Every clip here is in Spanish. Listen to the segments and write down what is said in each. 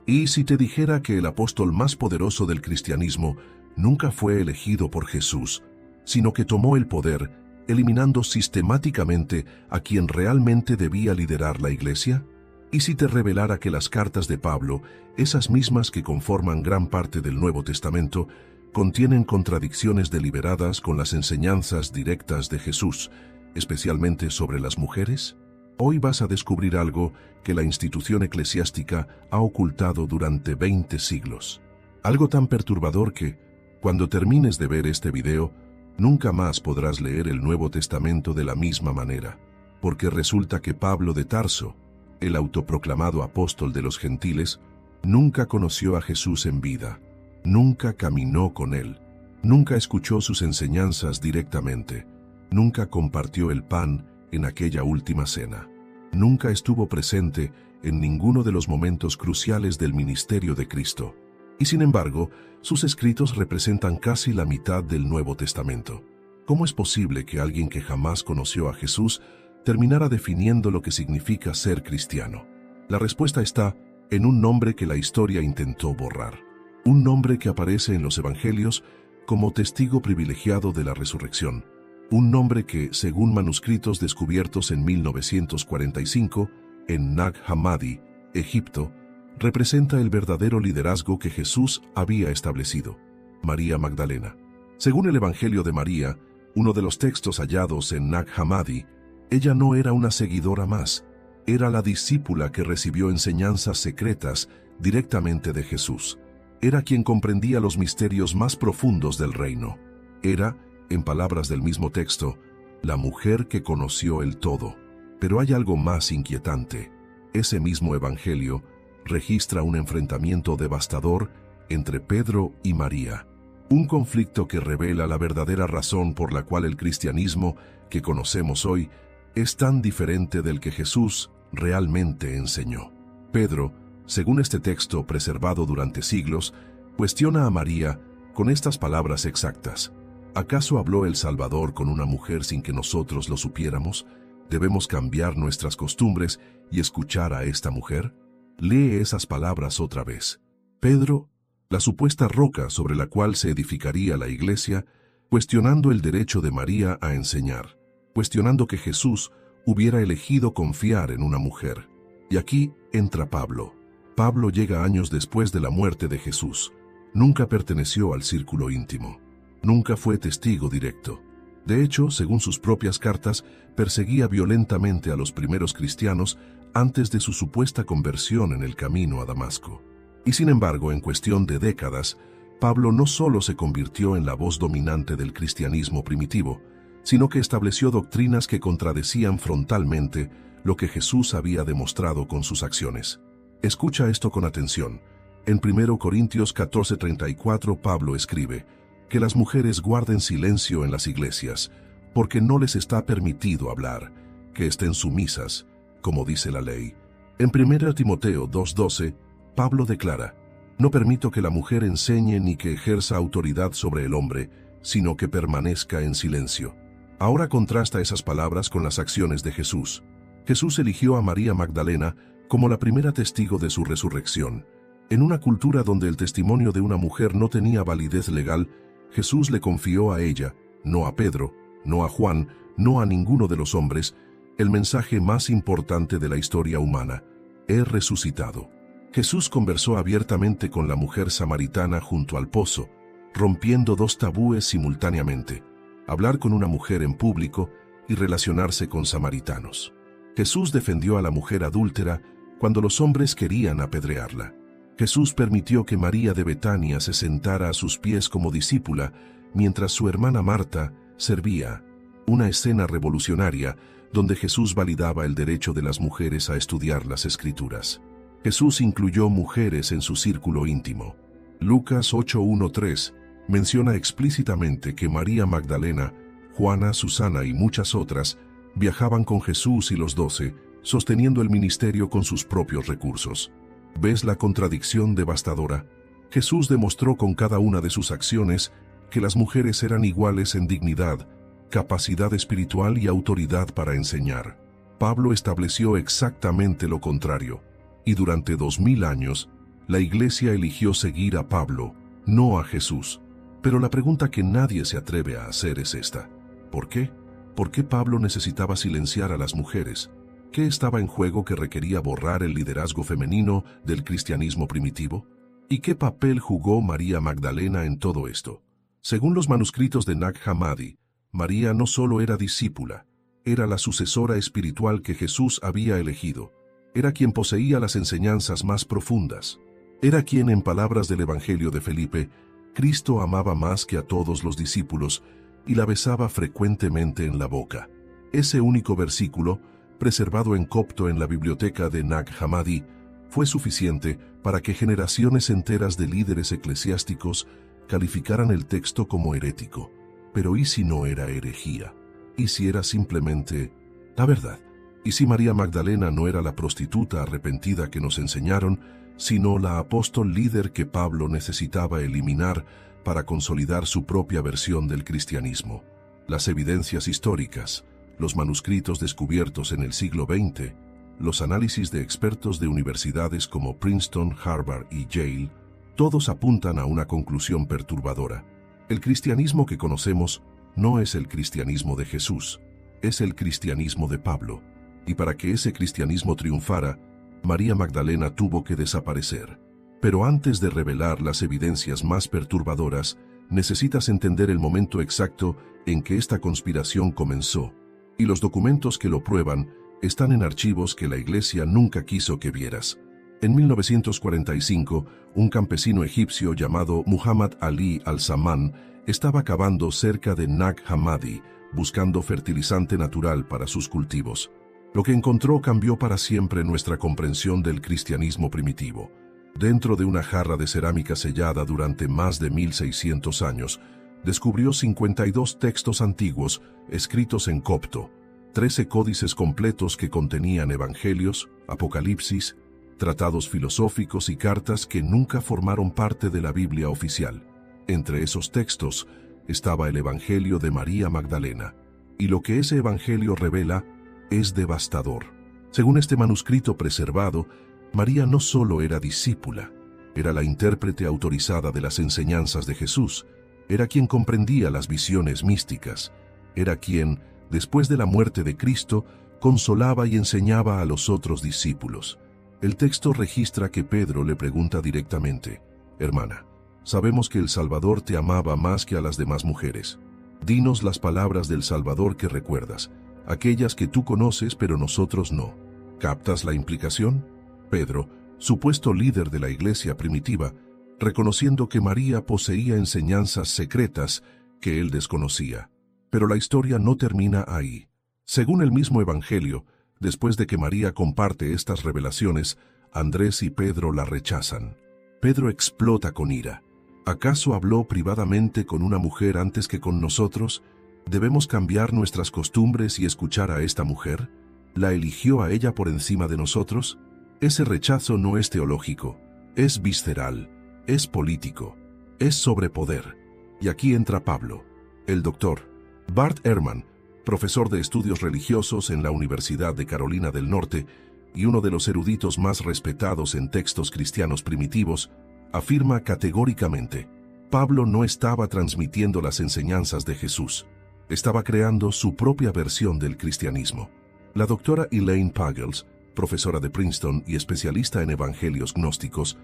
¿Y si te dijera que el apóstol más poderoso del cristianismo nunca fue elegido por Jesús, sino que tomó el poder, eliminando sistemáticamente a quien realmente debía liderar la iglesia? ¿Y si te revelara que las cartas de Pablo, esas mismas que conforman gran parte del Nuevo Testamento, contienen contradicciones deliberadas con las enseñanzas directas de Jesús, especialmente sobre las mujeres? Hoy vas a descubrir algo que la institución eclesiástica ha ocultado durante 20 siglos. Algo tan perturbador que, cuando termines de ver este video, nunca más podrás leer el Nuevo Testamento de la misma manera, porque resulta que Pablo de Tarso, el autoproclamado apóstol de los gentiles, nunca conoció a Jesús en vida, nunca caminó con él, nunca escuchó sus enseñanzas directamente, nunca compartió el pan en aquella última cena, nunca estuvo presente en ninguno de los momentos cruciales del ministerio de Cristo. Y sin embargo, sus escritos representan casi la mitad del Nuevo Testamento. ¿Cómo es posible que alguien que jamás conoció a Jesús terminara definiendo lo que significa ser cristiano? La respuesta está en un nombre que la historia intentó borrar. Un nombre que aparece en los Evangelios como testigo privilegiado de la resurrección. Un nombre que, según manuscritos descubiertos en 1945, en Nag Hammadi, Egipto, representa el verdadero liderazgo que Jesús había establecido: María Magdalena. Según el Evangelio de María, uno de los textos hallados en Nag Hammadi, ella no era una seguidora más, era la discípula que recibió enseñanzas secretas directamente de Jesús. Era quien comprendía los misterios más profundos del reino. Era, en palabras del mismo texto, la mujer que conoció el todo. Pero hay algo más inquietante. Ese mismo Evangelio registra un enfrentamiento devastador entre Pedro y María. Un conflicto que revela la verdadera razón por la cual el cristianismo que conocemos hoy es tan diferente del que Jesús realmente enseñó. Pedro, según este texto preservado durante siglos, cuestiona a María con estas palabras exactas: ¿acaso habló el Salvador con una mujer sin que nosotros lo supiéramos? ¿Debemos cambiar nuestras costumbres y escuchar a esta mujer? Lee esas palabras otra vez. Pedro, la supuesta roca sobre la cual se edificaría la iglesia, cuestionando el derecho de María a enseñar, cuestionando que Jesús hubiera elegido confiar en una mujer. Y aquí entra Pablo. Pablo llega años después de la muerte de Jesús. Nunca perteneció al círculo íntimo. Nunca fue testigo directo. De hecho, según sus propias cartas, perseguía violentamente a los primeros cristianos antes de su supuesta conversión en el camino a Damasco. Y sin embargo, en cuestión de décadas, Pablo no solo se convirtió en la voz dominante del cristianismo primitivo, sino que estableció doctrinas que contradecían frontalmente lo que Jesús había demostrado con sus acciones. Escucha esto con atención. En 1 Corintios 14:34 Pablo escribe que las mujeres guarden silencio en las iglesias, porque no les está permitido hablar, que estén sumisas, como dice la ley. En 1 Timoteo 2:12, Pablo declara: no permito que la mujer enseñe ni que ejerza autoridad sobre el hombre, sino que permanezca en silencio. Ahora contrasta esas palabras con las acciones de Jesús. Jesús eligió a María Magdalena como la primera testigo de su resurrección. En una cultura donde el testimonio de una mujer no tenía validez legal, Jesús le confió a ella, no a Pedro, no a Juan, no a ninguno de los hombres, el mensaje más importante de la historia humana: he resucitado. Jesús conversó abiertamente con la mujer samaritana junto al pozo, rompiendo dos tabúes simultáneamente: hablar con una mujer en público y relacionarse con samaritanos. Jesús defendió a la mujer adúltera cuando los hombres querían apedrearla. Jesús permitió que María de Betania se sentara a sus pies como discípula, mientras su hermana Marta servía. Una escena revolucionaria donde Jesús validaba el derecho de las mujeres a estudiar las Escrituras. Jesús incluyó mujeres en su círculo íntimo. Lucas 8:1-3 menciona explícitamente que María Magdalena, Juana, Susana y muchas otras viajaban con Jesús y los 12, sosteniendo el ministerio con sus propios recursos. ¿Ves la contradicción devastadora? Jesús demostró con cada una de sus acciones que las mujeres eran iguales en dignidad, capacidad espiritual y autoridad para enseñar. Pablo estableció exactamente lo contrario, y durante 2000 años, La Iglesia eligió seguir a Pablo, no a Jesús. Pero la pregunta que nadie se atreve a hacer es esta: ¿por qué? ¿Por qué Pablo necesitaba silenciar a las mujeres? ¿Qué estaba en juego que requería borrar el liderazgo femenino del cristianismo primitivo? ¿Y qué papel jugó María Magdalena en todo esto? Según los manuscritos de Nag Hammadi, María no solo era discípula, era la sucesora espiritual que Jesús había elegido. Era quien poseía las enseñanzas más profundas. Era quien, en palabras del Evangelio de Felipe, Cristo amaba más que a todos los discípulos y la besaba frecuentemente en la boca. Ese único versículo, preservado en copto en la biblioteca de Nag Hammadi, fue suficiente para que generaciones enteras de líderes eclesiásticos calificaran el texto como herético. Pero ¿y si no era herejía? ¿Y si era simplemente la verdad? ¿Y si María Magdalena no era la prostituta arrepentida que nos enseñaron, sino la apóstol líder que Pablo necesitaba eliminar para consolidar su propia versión del cristianismo? Las evidencias históricas, los manuscritos descubiertos en el siglo XX, los análisis de expertos de universidades como Princeton, Harvard y Yale, todos apuntan a una conclusión perturbadora. El cristianismo que conocemos no es el cristianismo de Jesús, es el cristianismo de Pablo. Y para que ese cristianismo triunfara, María Magdalena tuvo que desaparecer. Pero antes de revelar las evidencias más perturbadoras, necesitas entender el momento exacto en que esta conspiración comenzó. Y los documentos que lo prueban están en archivos que la Iglesia nunca quiso que vieras. En 1945, un campesino egipcio llamado Muhammad Ali al-Samman estaba cavando cerca de Nag Hammadi, buscando fertilizante natural para sus cultivos. Lo que encontró cambió para siempre nuestra comprensión del cristianismo primitivo. Dentro de una jarra de cerámica sellada durante más de 1600 años, descubrió 52 textos antiguos escritos en copto, 13 códices completos que contenían evangelios, apocalipsis, tratados filosóficos y cartas que nunca formaron parte de la Biblia oficial. Entre esos textos estaba el Evangelio de María Magdalena, y lo que ese evangelio revela es devastador. Según este manuscrito preservado, María no solo era discípula, era la intérprete autorizada de las enseñanzas de Jesús, era quien comprendía las visiones místicas, era quien, después de la muerte de Cristo, consolaba y enseñaba a los otros discípulos. El texto registra que Pedro le pregunta directamente: «Hermana, sabemos que el Salvador te amaba más que a las demás mujeres. Dinos las palabras del Salvador que recuerdas, aquellas que tú conoces pero nosotros no». ¿Captas la implicación? Pedro, supuesto líder de la iglesia primitiva, reconociendo que María poseía enseñanzas secretas que él desconocía. Pero la historia no termina ahí. Según el mismo Evangelio, después de que María comparte estas revelaciones, Andrés y Pedro la rechazan. Pedro explota con ira. ¿Acaso habló privadamente con una mujer antes que con nosotros? ¿Debemos cambiar nuestras costumbres y escuchar a esta mujer? ¿La eligió a ella por encima de nosotros? Ese rechazo no es teológico, es visceral, es político, es sobre poder. Y aquí entra Pablo. El doctor Bart Ehrman, profesor de estudios religiosos en la Universidad de Carolina del Norte y uno de los eruditos más respetados en textos cristianos primitivos, afirma categóricamente: Pablo no estaba transmitiendo las enseñanzas de Jesús, estaba creando su propia versión del cristianismo. La doctora Elaine Pagels, profesora de Princeton y especialista en evangelios gnósticos,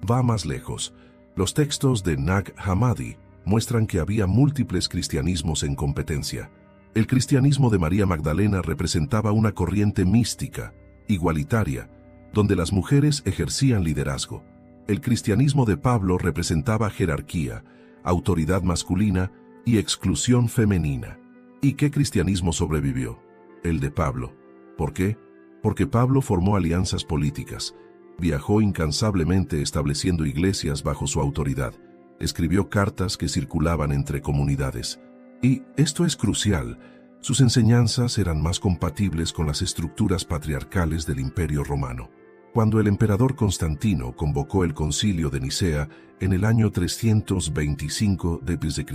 va más lejos. Los textos de Nag Hammadi muestran que había múltiples cristianismos en competencia. El cristianismo de María Magdalena representaba una corriente mística, igualitaria, donde las mujeres ejercían liderazgo. El cristianismo de Pablo representaba jerarquía, autoridad masculina y exclusión femenina. ¿Y qué cristianismo sobrevivió? El de Pablo. ¿Por qué? Porque Pablo formó alianzas políticas, viajó incansablemente estableciendo iglesias bajo su autoridad, escribió cartas que circulaban entre comunidades. Y, esto es crucial, sus enseñanzas eran más compatibles con las estructuras patriarcales del Imperio Romano. Cuando el emperador Constantino convocó el Concilio de Nicea en el año 325 d.C.,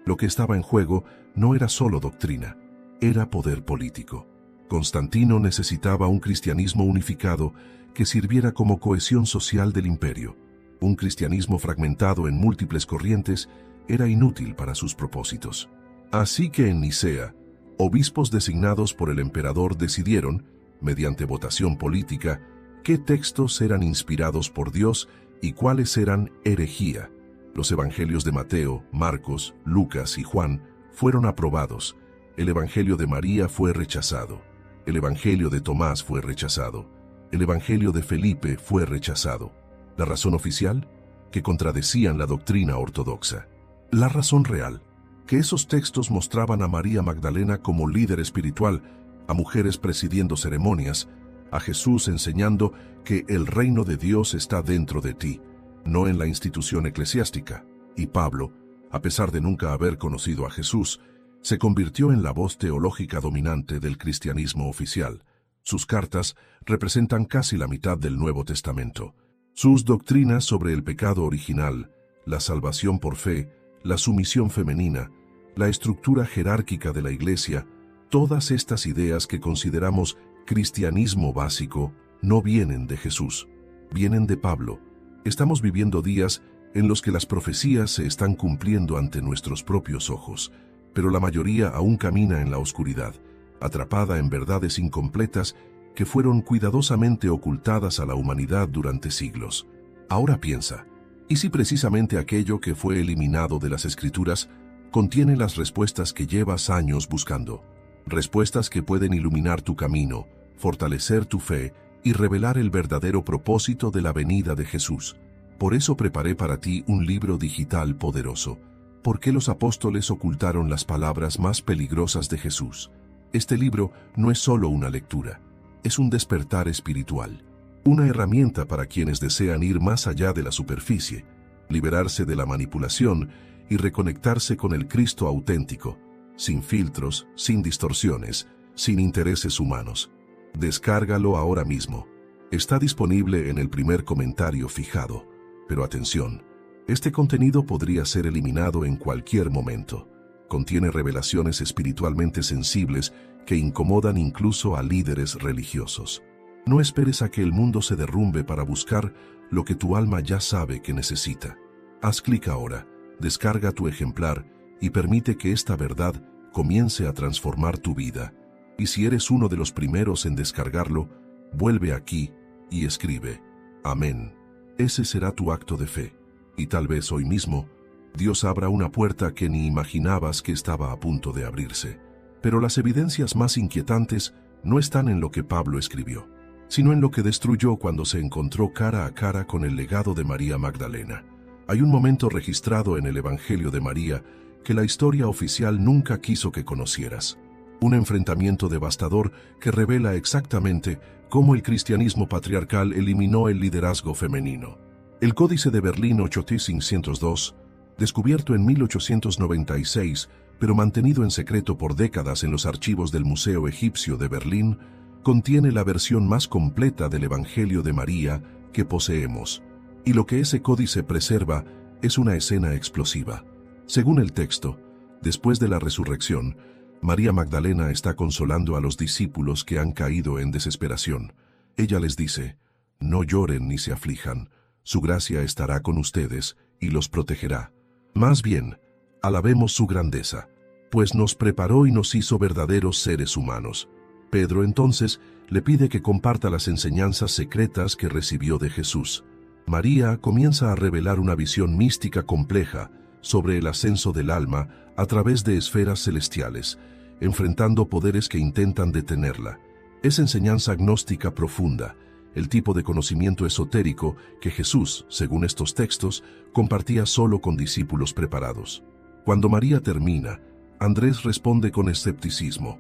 lo que estaba en juego no era solo doctrina, era poder político. Constantino necesitaba un cristianismo unificado que sirviera como cohesión social del imperio. Un cristianismo fragmentado en múltiples corrientes era inútil para sus propósitos. Así que en Nicea, obispos designados por el emperador decidieron, mediante votación política, qué textos eran inspirados por Dios y cuáles eran herejía. Los evangelios de Mateo, Marcos, Lucas y Juan fueron aprobados. El evangelio de María fue rechazado. El evangelio de Tomás fue rechazado. El evangelio de Felipe fue rechazado. ¿La razón oficial? Que contradecían la doctrina ortodoxa. La razón real, que esos textos mostraban a María Magdalena como líder espiritual, a mujeres presidiendo ceremonias, a Jesús enseñando que el reino de Dios está dentro de ti, no en la institución eclesiástica. Y Pablo, a pesar de nunca haber conocido a Jesús, se convirtió en la voz teológica dominante del cristianismo oficial. Sus cartas representan casi la mitad del Nuevo Testamento. Sus doctrinas sobre el pecado original, la salvación por fe, la sumisión femenina, la estructura jerárquica de la Iglesia, todas estas ideas que consideramos cristianismo básico, no vienen de Jesús, vienen de Pablo. Estamos viviendo días en los que las profecías se están cumpliendo ante nuestros propios ojos, pero la mayoría aún camina en la oscuridad, atrapada en verdades incompletas que fueron cuidadosamente ocultadas a la humanidad durante siglos. Ahora piensa, ¿y si precisamente aquello que fue eliminado de las Escrituras contiene las respuestas que llevas años buscando? Respuestas que pueden iluminar tu camino, fortalecer tu fe y revelar el verdadero propósito de la venida de Jesús. Por eso preparé para ti un libro digital poderoso. ¿Por qué los apóstoles ocultaron las palabras más peligrosas de Jesús? Este libro no es solo una lectura, es un despertar espiritual. Una herramienta para quienes desean ir más allá de la superficie, liberarse de la manipulación y reconectarse con el Cristo auténtico, sin filtros, sin distorsiones, sin intereses humanos. Descárgalo ahora mismo. Está disponible en el primer comentario fijado. Pero atención, este contenido podría ser eliminado en cualquier momento. Contiene revelaciones espiritualmente sensibles que incomodan incluso a líderes religiosos. No esperes a que el mundo se derrumbe para buscar lo que tu alma ya sabe que necesita. Haz clic ahora, descarga tu ejemplar y permite que esta verdad comience a transformar tu vida. Y si eres uno de los primeros en descargarlo, vuelve aquí y escribe: Amén. Ese será tu acto de fe. Y tal vez hoy mismo, Dios abra una puerta que ni imaginabas que estaba a punto de abrirse. Pero las evidencias más inquietantes no están en lo que Pablo escribió, sino en lo que destruyó cuando se encontró cara a cara con el legado de María Magdalena. Hay un momento registrado en el Evangelio de María que la historia oficial nunca quiso que conocieras. Un enfrentamiento devastador que revela exactamente cómo el cristianismo patriarcal eliminó el liderazgo femenino. El Códice de Berlín 8502, descubierto en 1896, pero mantenido en secreto por décadas en los archivos del Museo Egipcio de Berlín, contiene la versión más completa del Evangelio de María que poseemos. Y lo que ese códice preserva es una escena explosiva. Según el texto, después de la resurrección, María Magdalena está consolando a los discípulos que han caído en desesperación. Ella les dice: no lloren ni se aflijan, su gracia estará con ustedes y los protegerá. Más bien, alabemos su grandeza, pues nos preparó y nos hizo verdaderos seres humanos. Pedro entonces le pide que comparta las enseñanzas secretas que recibió de Jesús. María comienza a revelar una visión mística compleja sobre el ascenso del alma a través de esferas celestiales, enfrentando poderes que intentan detenerla. Es enseñanza gnóstica profunda, el tipo de conocimiento esotérico que Jesús, según estos textos, compartía solo con discípulos preparados. Cuando María termina, Andrés responde con escepticismo: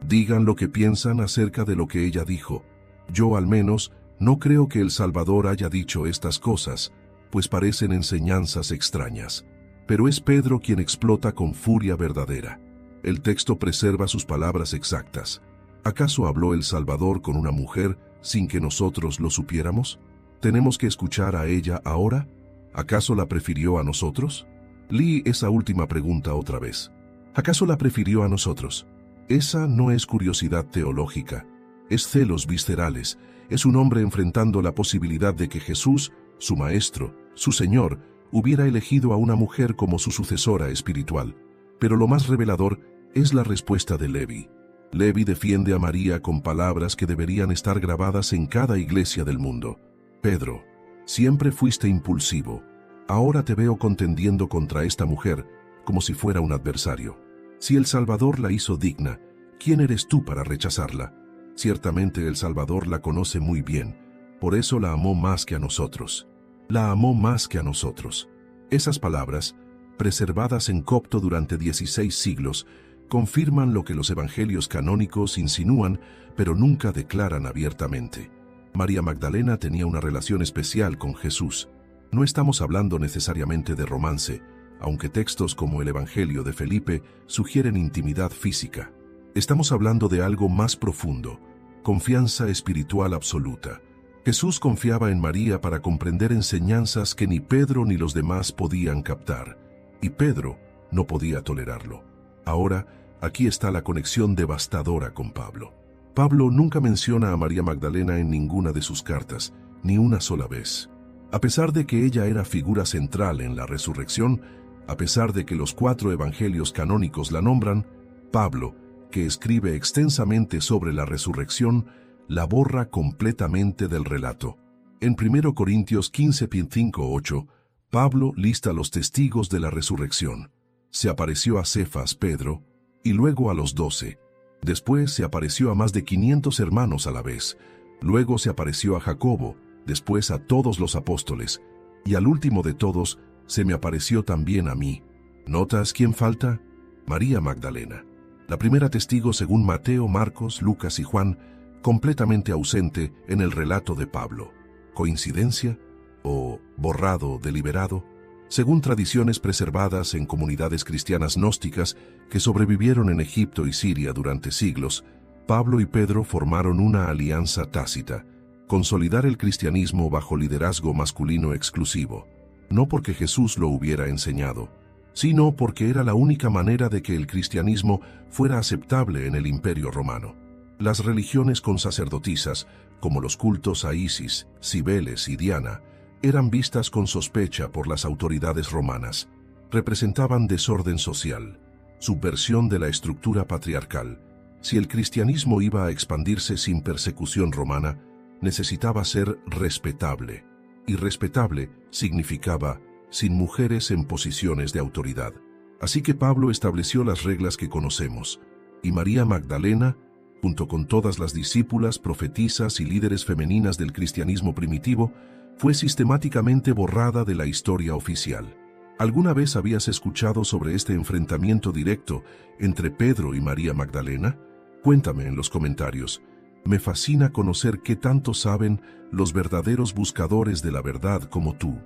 digan lo que piensan acerca de lo que ella dijo. Yo, al menos, no creo que el Salvador haya dicho estas cosas, pues parecen enseñanzas extrañas. Pero es Pedro quien explota con furia verdadera. El texto preserva sus palabras exactas. ¿Acaso habló el Salvador con una mujer sin que nosotros lo supiéramos? ¿Tenemos que escuchar a ella ahora? ¿Acaso la prefirió a nosotros? Lee esa última pregunta otra vez. ¿Acaso la prefirió a nosotros? Esa no es curiosidad teológica, es celos viscerales, es un hombre enfrentando la posibilidad de que Jesús, su Maestro, su Señor, hubiera elegido a una mujer como su sucesora espiritual. Pero lo más revelador es la respuesta de Levi. Levi defiende a María con palabras que deberían estar grabadas en cada iglesia del mundo. Pedro, siempre fuiste impulsivo. Ahora te veo contendiendo contra esta mujer como si fuera un adversario. Si el Salvador la hizo digna, ¿quién eres tú para rechazarla? Ciertamente el Salvador la conoce muy bien, por eso la amó más que a nosotros. La amó más que a nosotros. Esas palabras, preservadas en copto durante 16 siglos, confirman lo que los evangelios canónicos insinúan, pero nunca declaran abiertamente. María Magdalena tenía una relación especial con Jesús. No estamos hablando necesariamente de romance, aunque textos como el Evangelio de Felipe sugieren intimidad física. Estamos hablando de algo más profundo, confianza espiritual absoluta. Jesús confiaba en María para comprender enseñanzas que ni Pedro ni los demás podían captar, y Pedro no podía tolerarlo. Ahora, aquí está la conexión devastadora con Pablo. Pablo nunca menciona a María Magdalena en ninguna de sus cartas, ni una sola vez. A pesar de que ella era figura central en la resurrección, a pesar de que los 4 evangelios canónicos la nombran, Pablo, que escribe extensamente sobre la resurrección, la borra completamente del relato. En 1 Corintios 15:5-8, Pablo lista los testigos de la resurrección. Se apareció a Cefas, Pedro, y luego a los 12. Después se apareció a más de 500 hermanos a la vez. Luego se apareció a Jacobo, después a todos los apóstoles, y al último de todos se me apareció también a mí. ¿Notas quién falta? María Magdalena. La primera testigo según Mateo, Marcos, Lucas y Juan, completamente ausente en el relato de Pablo. ¿Coincidencia? ¿O borrado deliberado? Según tradiciones preservadas en comunidades cristianas gnósticas que sobrevivieron en Egipto y Siria durante siglos, Pablo y Pedro formaron una alianza tácita, consolidar el cristianismo bajo liderazgo masculino exclusivo, no porque Jesús lo hubiera enseñado, sino porque era la única manera de que el cristianismo fuera aceptable en el Imperio Romano. Las religiones con sacerdotisas, como los cultos a Isis, Cibeles y Diana, eran vistas con sospecha por las autoridades romanas. Representaban desorden social, subversión de la estructura patriarcal. Si el cristianismo iba a expandirse sin persecución romana, necesitaba ser respetable. Y respetable significaba sin mujeres en posiciones de autoridad. Así que Pablo estableció las reglas que conocemos, y María Magdalena, junto con todas las discípulas, profetisas y líderes femeninas del cristianismo primitivo, fue sistemáticamente borrada de la historia oficial. ¿Alguna vez habías escuchado sobre este enfrentamiento directo entre Pedro y María Magdalena? Cuéntame en los comentarios. Me fascina conocer qué tanto saben los verdaderos buscadores de la verdad como tú.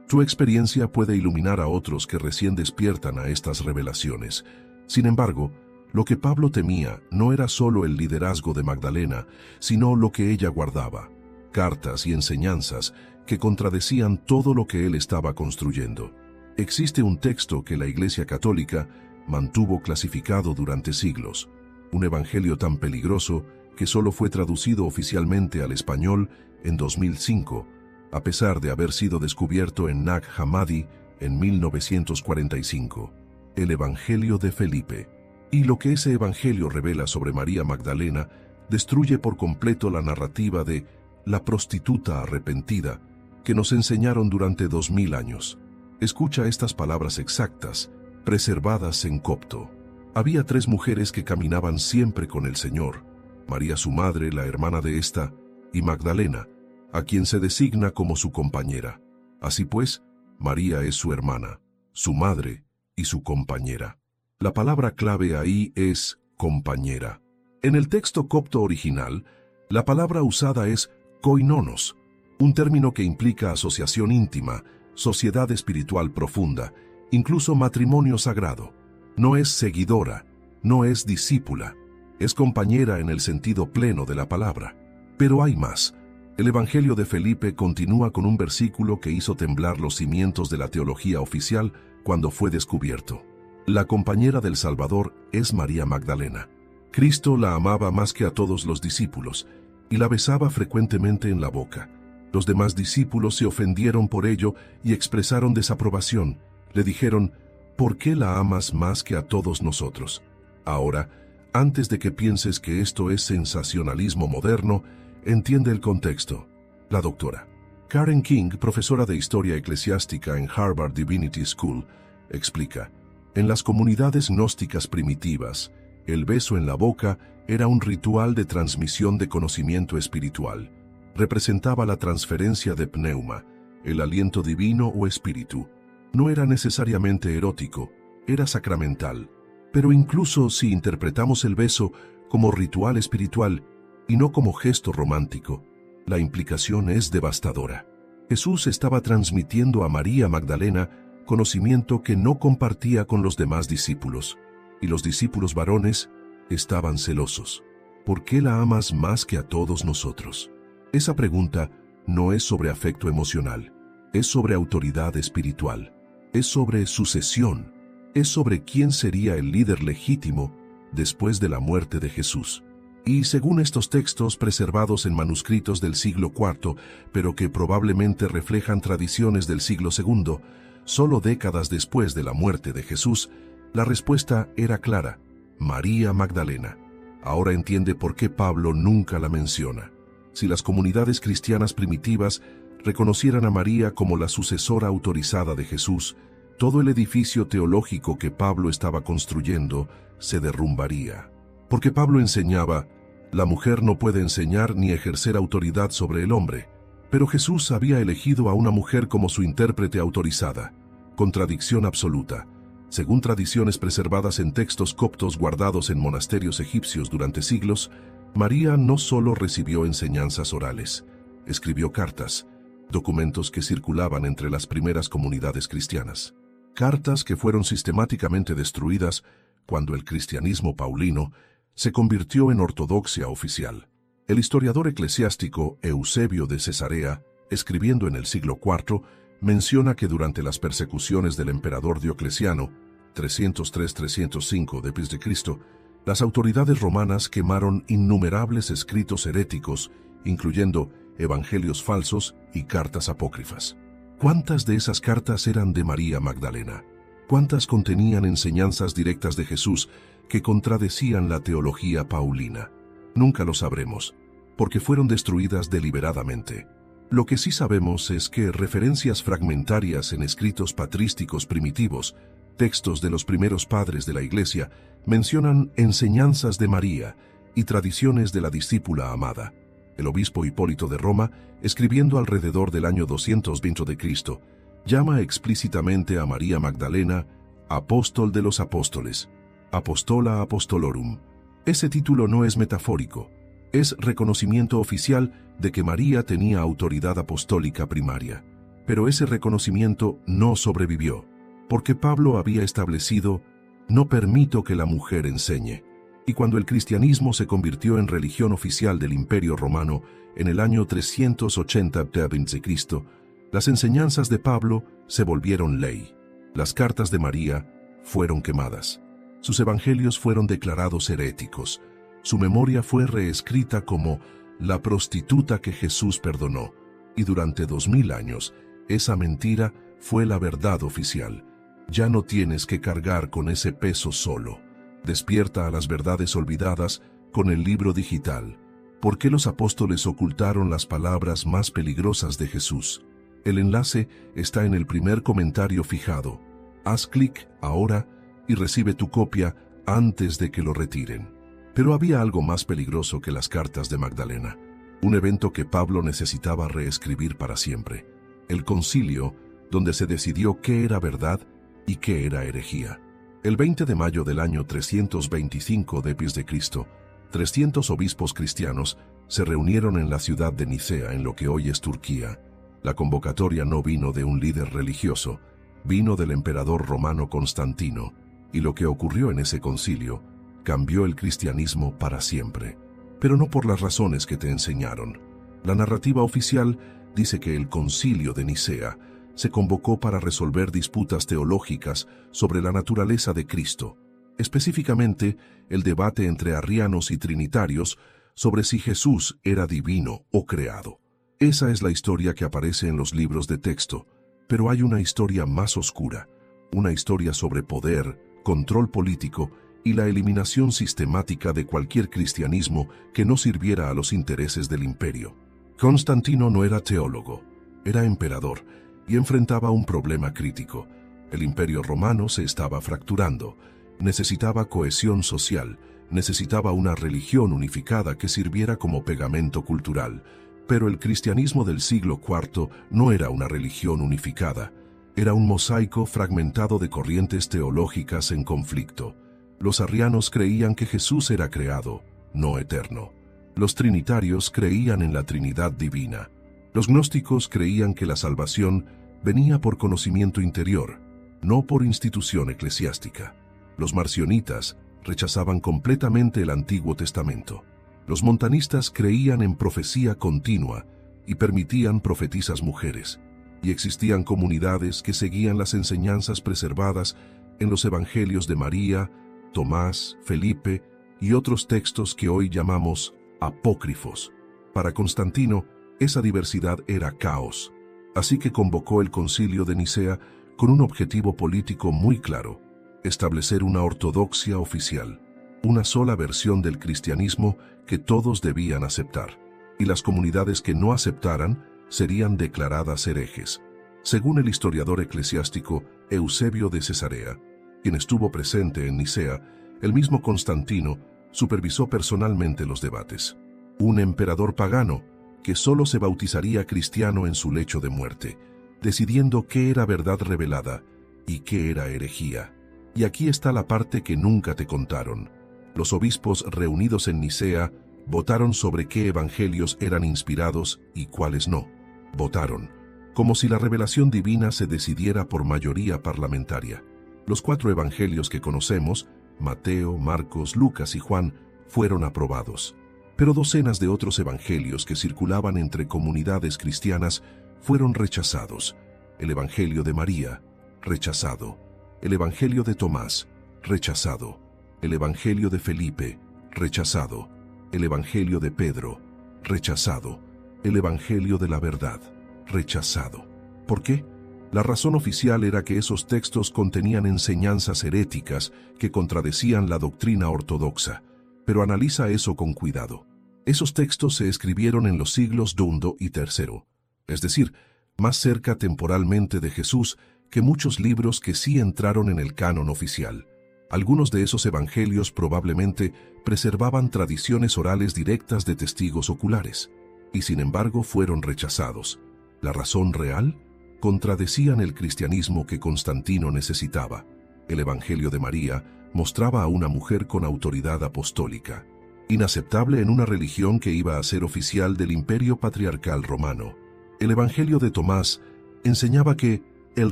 Tu experiencia puede iluminar a otros que recién despiertan a estas revelaciones. Sin embargo, lo que Pablo temía no era solo el liderazgo de Magdalena, sino lo que ella guardaba, cartas y enseñanzas que contradecían todo lo que él estaba construyendo. Existe un texto que la Iglesia Católica mantuvo clasificado durante siglos, un evangelio tan peligroso que solo fue traducido oficialmente al español en 2005, a pesar de haber sido descubierto en Nag Hammadi en 1945, el Evangelio de Felipe. Y lo que ese evangelio revela sobre María Magdalena destruye por completo la narrativa de la prostituta arrepentida que nos enseñaron durante 2000 años. Escucha estas palabras exactas, preservadas en copto. Había 3 mujeres que caminaban siempre con el Señor, María su madre, la hermana de esta, y Magdalena, a quien se designa como su compañera. Así pues, María es su hermana, su madre y su compañera. La palabra clave ahí es compañera. En el texto copto original, la palabra usada es koinonos, un término que implica asociación íntima, sociedad espiritual profunda, incluso matrimonio sagrado. No es seguidora, no es discípula, es compañera en el sentido pleno de la palabra. Pero hay más. El Evangelio de Felipe continúa con un versículo que hizo temblar los cimientos de la teología oficial cuando fue descubierto. La compañera del Salvador es María Magdalena. Cristo la amaba más que a todos los discípulos y la besaba frecuentemente en la boca. Los demás discípulos se ofendieron por ello y expresaron desaprobación. Le dijeron: ¿por qué la amas más que a todos nosotros? Ahora, antes de que pienses que esto es sensacionalismo moderno, entiende el contexto. La doctora Karen King, profesora de Historia Eclesiástica en Harvard Divinity School, explica: en las comunidades gnósticas primitivas, el beso en la boca era un ritual de transmisión de conocimiento espiritual. Representaba la transferencia de pneuma, el aliento divino o espíritu. No era necesariamente erótico, era sacramental. Pero incluso si interpretamos el beso como ritual espiritual y no como gesto romántico, la implicación es devastadora. Jesús estaba transmitiendo a María Magdalena conocimiento que no compartía con los demás discípulos, y los discípulos varones estaban celosos. ¿Por qué la amas más que a todos nosotros? Esa pregunta no es sobre afecto emocional, es sobre autoridad espiritual, es sobre sucesión, es sobre quién sería el líder legítimo después de la muerte de Jesús. Y según estos textos preservados en manuscritos del siglo IV, pero que probablemente reflejan tradiciones del siglo II, solo décadas después de la muerte de Jesús, la respuesta era clara: María Magdalena. Ahora entiende por qué Pablo nunca la menciona. Si las comunidades cristianas primitivas reconocieran a María como la sucesora autorizada de Jesús, todo el edificio teológico que Pablo estaba construyendo se derrumbaría. Porque Pablo enseñaba: la mujer no puede enseñar ni ejercer autoridad sobre el hombre. Pero Jesús había elegido a una mujer como su intérprete autorizada. Contradicción absoluta. Según tradiciones preservadas en textos coptos guardados en monasterios egipcios durante siglos, María no solo recibió enseñanzas orales, escribió cartas, documentos que circulaban entre las primeras comunidades cristianas. Cartas que fueron sistemáticamente destruidas cuando el cristianismo paulino se convirtió en ortodoxia oficial. El historiador eclesiástico Eusebio de Cesarea, escribiendo en el siglo IV, menciona que durante las persecuciones del emperador Diocleciano, 303-305 d.C., las autoridades romanas quemaron innumerables escritos heréticos, incluyendo evangelios falsos y cartas apócrifas. ¿Cuántas de esas cartas eran de María Magdalena? ¿Cuántas contenían enseñanzas directas de Jesús que contradecían la teología paulina? Nunca lo sabremos, porque fueron destruidas deliberadamente. Lo que sí sabemos es que referencias fragmentarias en escritos patrísticos primitivos, textos de los primeros padres de la Iglesia, mencionan enseñanzas de María y tradiciones de la discípula amada. El obispo Hipólito de Roma, escribiendo alrededor del año 220 d.C., llama explícitamente a María Magdalena apóstol de los apóstoles, Apostola Apostolorum. Ese título no es metafórico, es reconocimiento oficial de que María tenía autoridad apostólica primaria. Pero ese reconocimiento no sobrevivió, porque Pablo había establecido: no permito que la mujer enseñe. Y cuando el cristianismo se convirtió en religión oficial del Imperio Romano en el año 380 d.C., las enseñanzas de Pablo se volvieron ley. Las cartas de María fueron quemadas. Sus evangelios fueron declarados heréticos. Su memoria fue reescrita como la prostituta que Jesús perdonó. Y durante 2000 años, esa mentira fue la verdad oficial. Ya no tienes que cargar con ese peso solo. Despierta a las verdades olvidadas con el libro digital. ¿Por qué los apóstoles ocultaron las palabras más peligrosas de Jesús? El enlace está en el primer comentario fijado. Haz clic ahora y recibe tu copia antes de que lo retiren. Pero había algo más peligroso que las cartas de Magdalena. Un evento que Pablo necesitaba reescribir para siempre. El concilio, donde se decidió qué era verdad y qué era herejía. El 20 de mayo del año 325 d.C., 300 obispos cristianos se reunieron en la ciudad de Nicea, en lo que hoy es Turquía. La convocatoria no vino de un líder religioso, vino del emperador romano Constantino, y lo que ocurrió en ese concilio cambió el cristianismo para siempre. Pero no por las razones que te enseñaron. La narrativa oficial dice que el concilio de Nicea se convocó para resolver disputas teológicas sobre la naturaleza de Cristo. específicamente el debate entre arrianos y trinitarios sobre si Jesús era divino o creado. Esa es la historia que aparece en los libros de texto, pero hay una historia más oscura, una historia sobre poder, control político y la eliminación sistemática de cualquier cristianismo que no sirviera a los intereses del imperio. Constantino no era teólogo, era emperador y enfrentaba un problema crítico. El imperio romano se estaba fracturando, necesitaba cohesión social, necesitaba una religión unificada que sirviera como pegamento cultural, pero el cristianismo del siglo IV no era una religión unificada, era un mosaico fragmentado de corrientes teológicas en conflicto. Los arrianos creían que Jesús era creado, no eterno. Los trinitarios creían en la Trinidad divina. Los gnósticos creían que la salvación venía por conocimiento interior, no por institución eclesiástica. Los marcionitas rechazaban completamente el Antiguo Testamento. Los montanistas creían en profecía continua y permitían profetisas mujeres, y existían comunidades que seguían las enseñanzas preservadas en los evangelios de María, Tomás, Felipe y otros textos que hoy llamamos apócrifos. Para Constantino, esa diversidad era caos, así que convocó el Concilio de Nicea con un objetivo político muy claro: establecer una ortodoxia oficial, una sola versión del cristianismo que todos debían aceptar, y las comunidades que no aceptaran serían declaradas herejes. Según el historiador eclesiástico Eusebio de Cesarea, quien estuvo presente en Nicea, el mismo Constantino supervisó personalmente los debates. Un emperador pagano que solo se bautizaría cristiano en su lecho de muerte, decidiendo qué era verdad revelada y qué era herejía. Y aquí está la parte que nunca te contaron. Los obispos reunidos en Nicea votaron sobre qué evangelios eran inspirados y cuáles no. Votaron, como si la revelación divina se decidiera por mayoría parlamentaria. Los 4 evangelios que conocemos, Mateo, Marcos, Lucas y Juan, fueron aprobados. Pero docenas de otros evangelios que circulaban entre comunidades cristianas fueron rechazados. El evangelio de María, rechazado. El evangelio de Tomás, rechazado. El evangelio de Felipe, rechazado. El evangelio de Pedro, rechazado. El evangelio de la verdad, rechazado. ¿Por qué? La razón oficial era que esos textos contenían enseñanzas heréticas que contradecían la doctrina ortodoxa. Pero analiza eso con cuidado. Esos textos se escribieron en los siglos II y III, es decir, más cerca temporalmente de Jesús que muchos libros que sí entraron en el canon oficial. Algunos de esos evangelios probablemente preservaban tradiciones orales directas de testigos oculares, y sin embargo fueron rechazados. ¿La razón real? Contradecían el cristianismo que Constantino necesitaba. El evangelio de María mostraba a una mujer con autoridad apostólica, inaceptable en una religión que iba a ser oficial del imperio patriarcal romano. El evangelio de Tomás enseñaba que el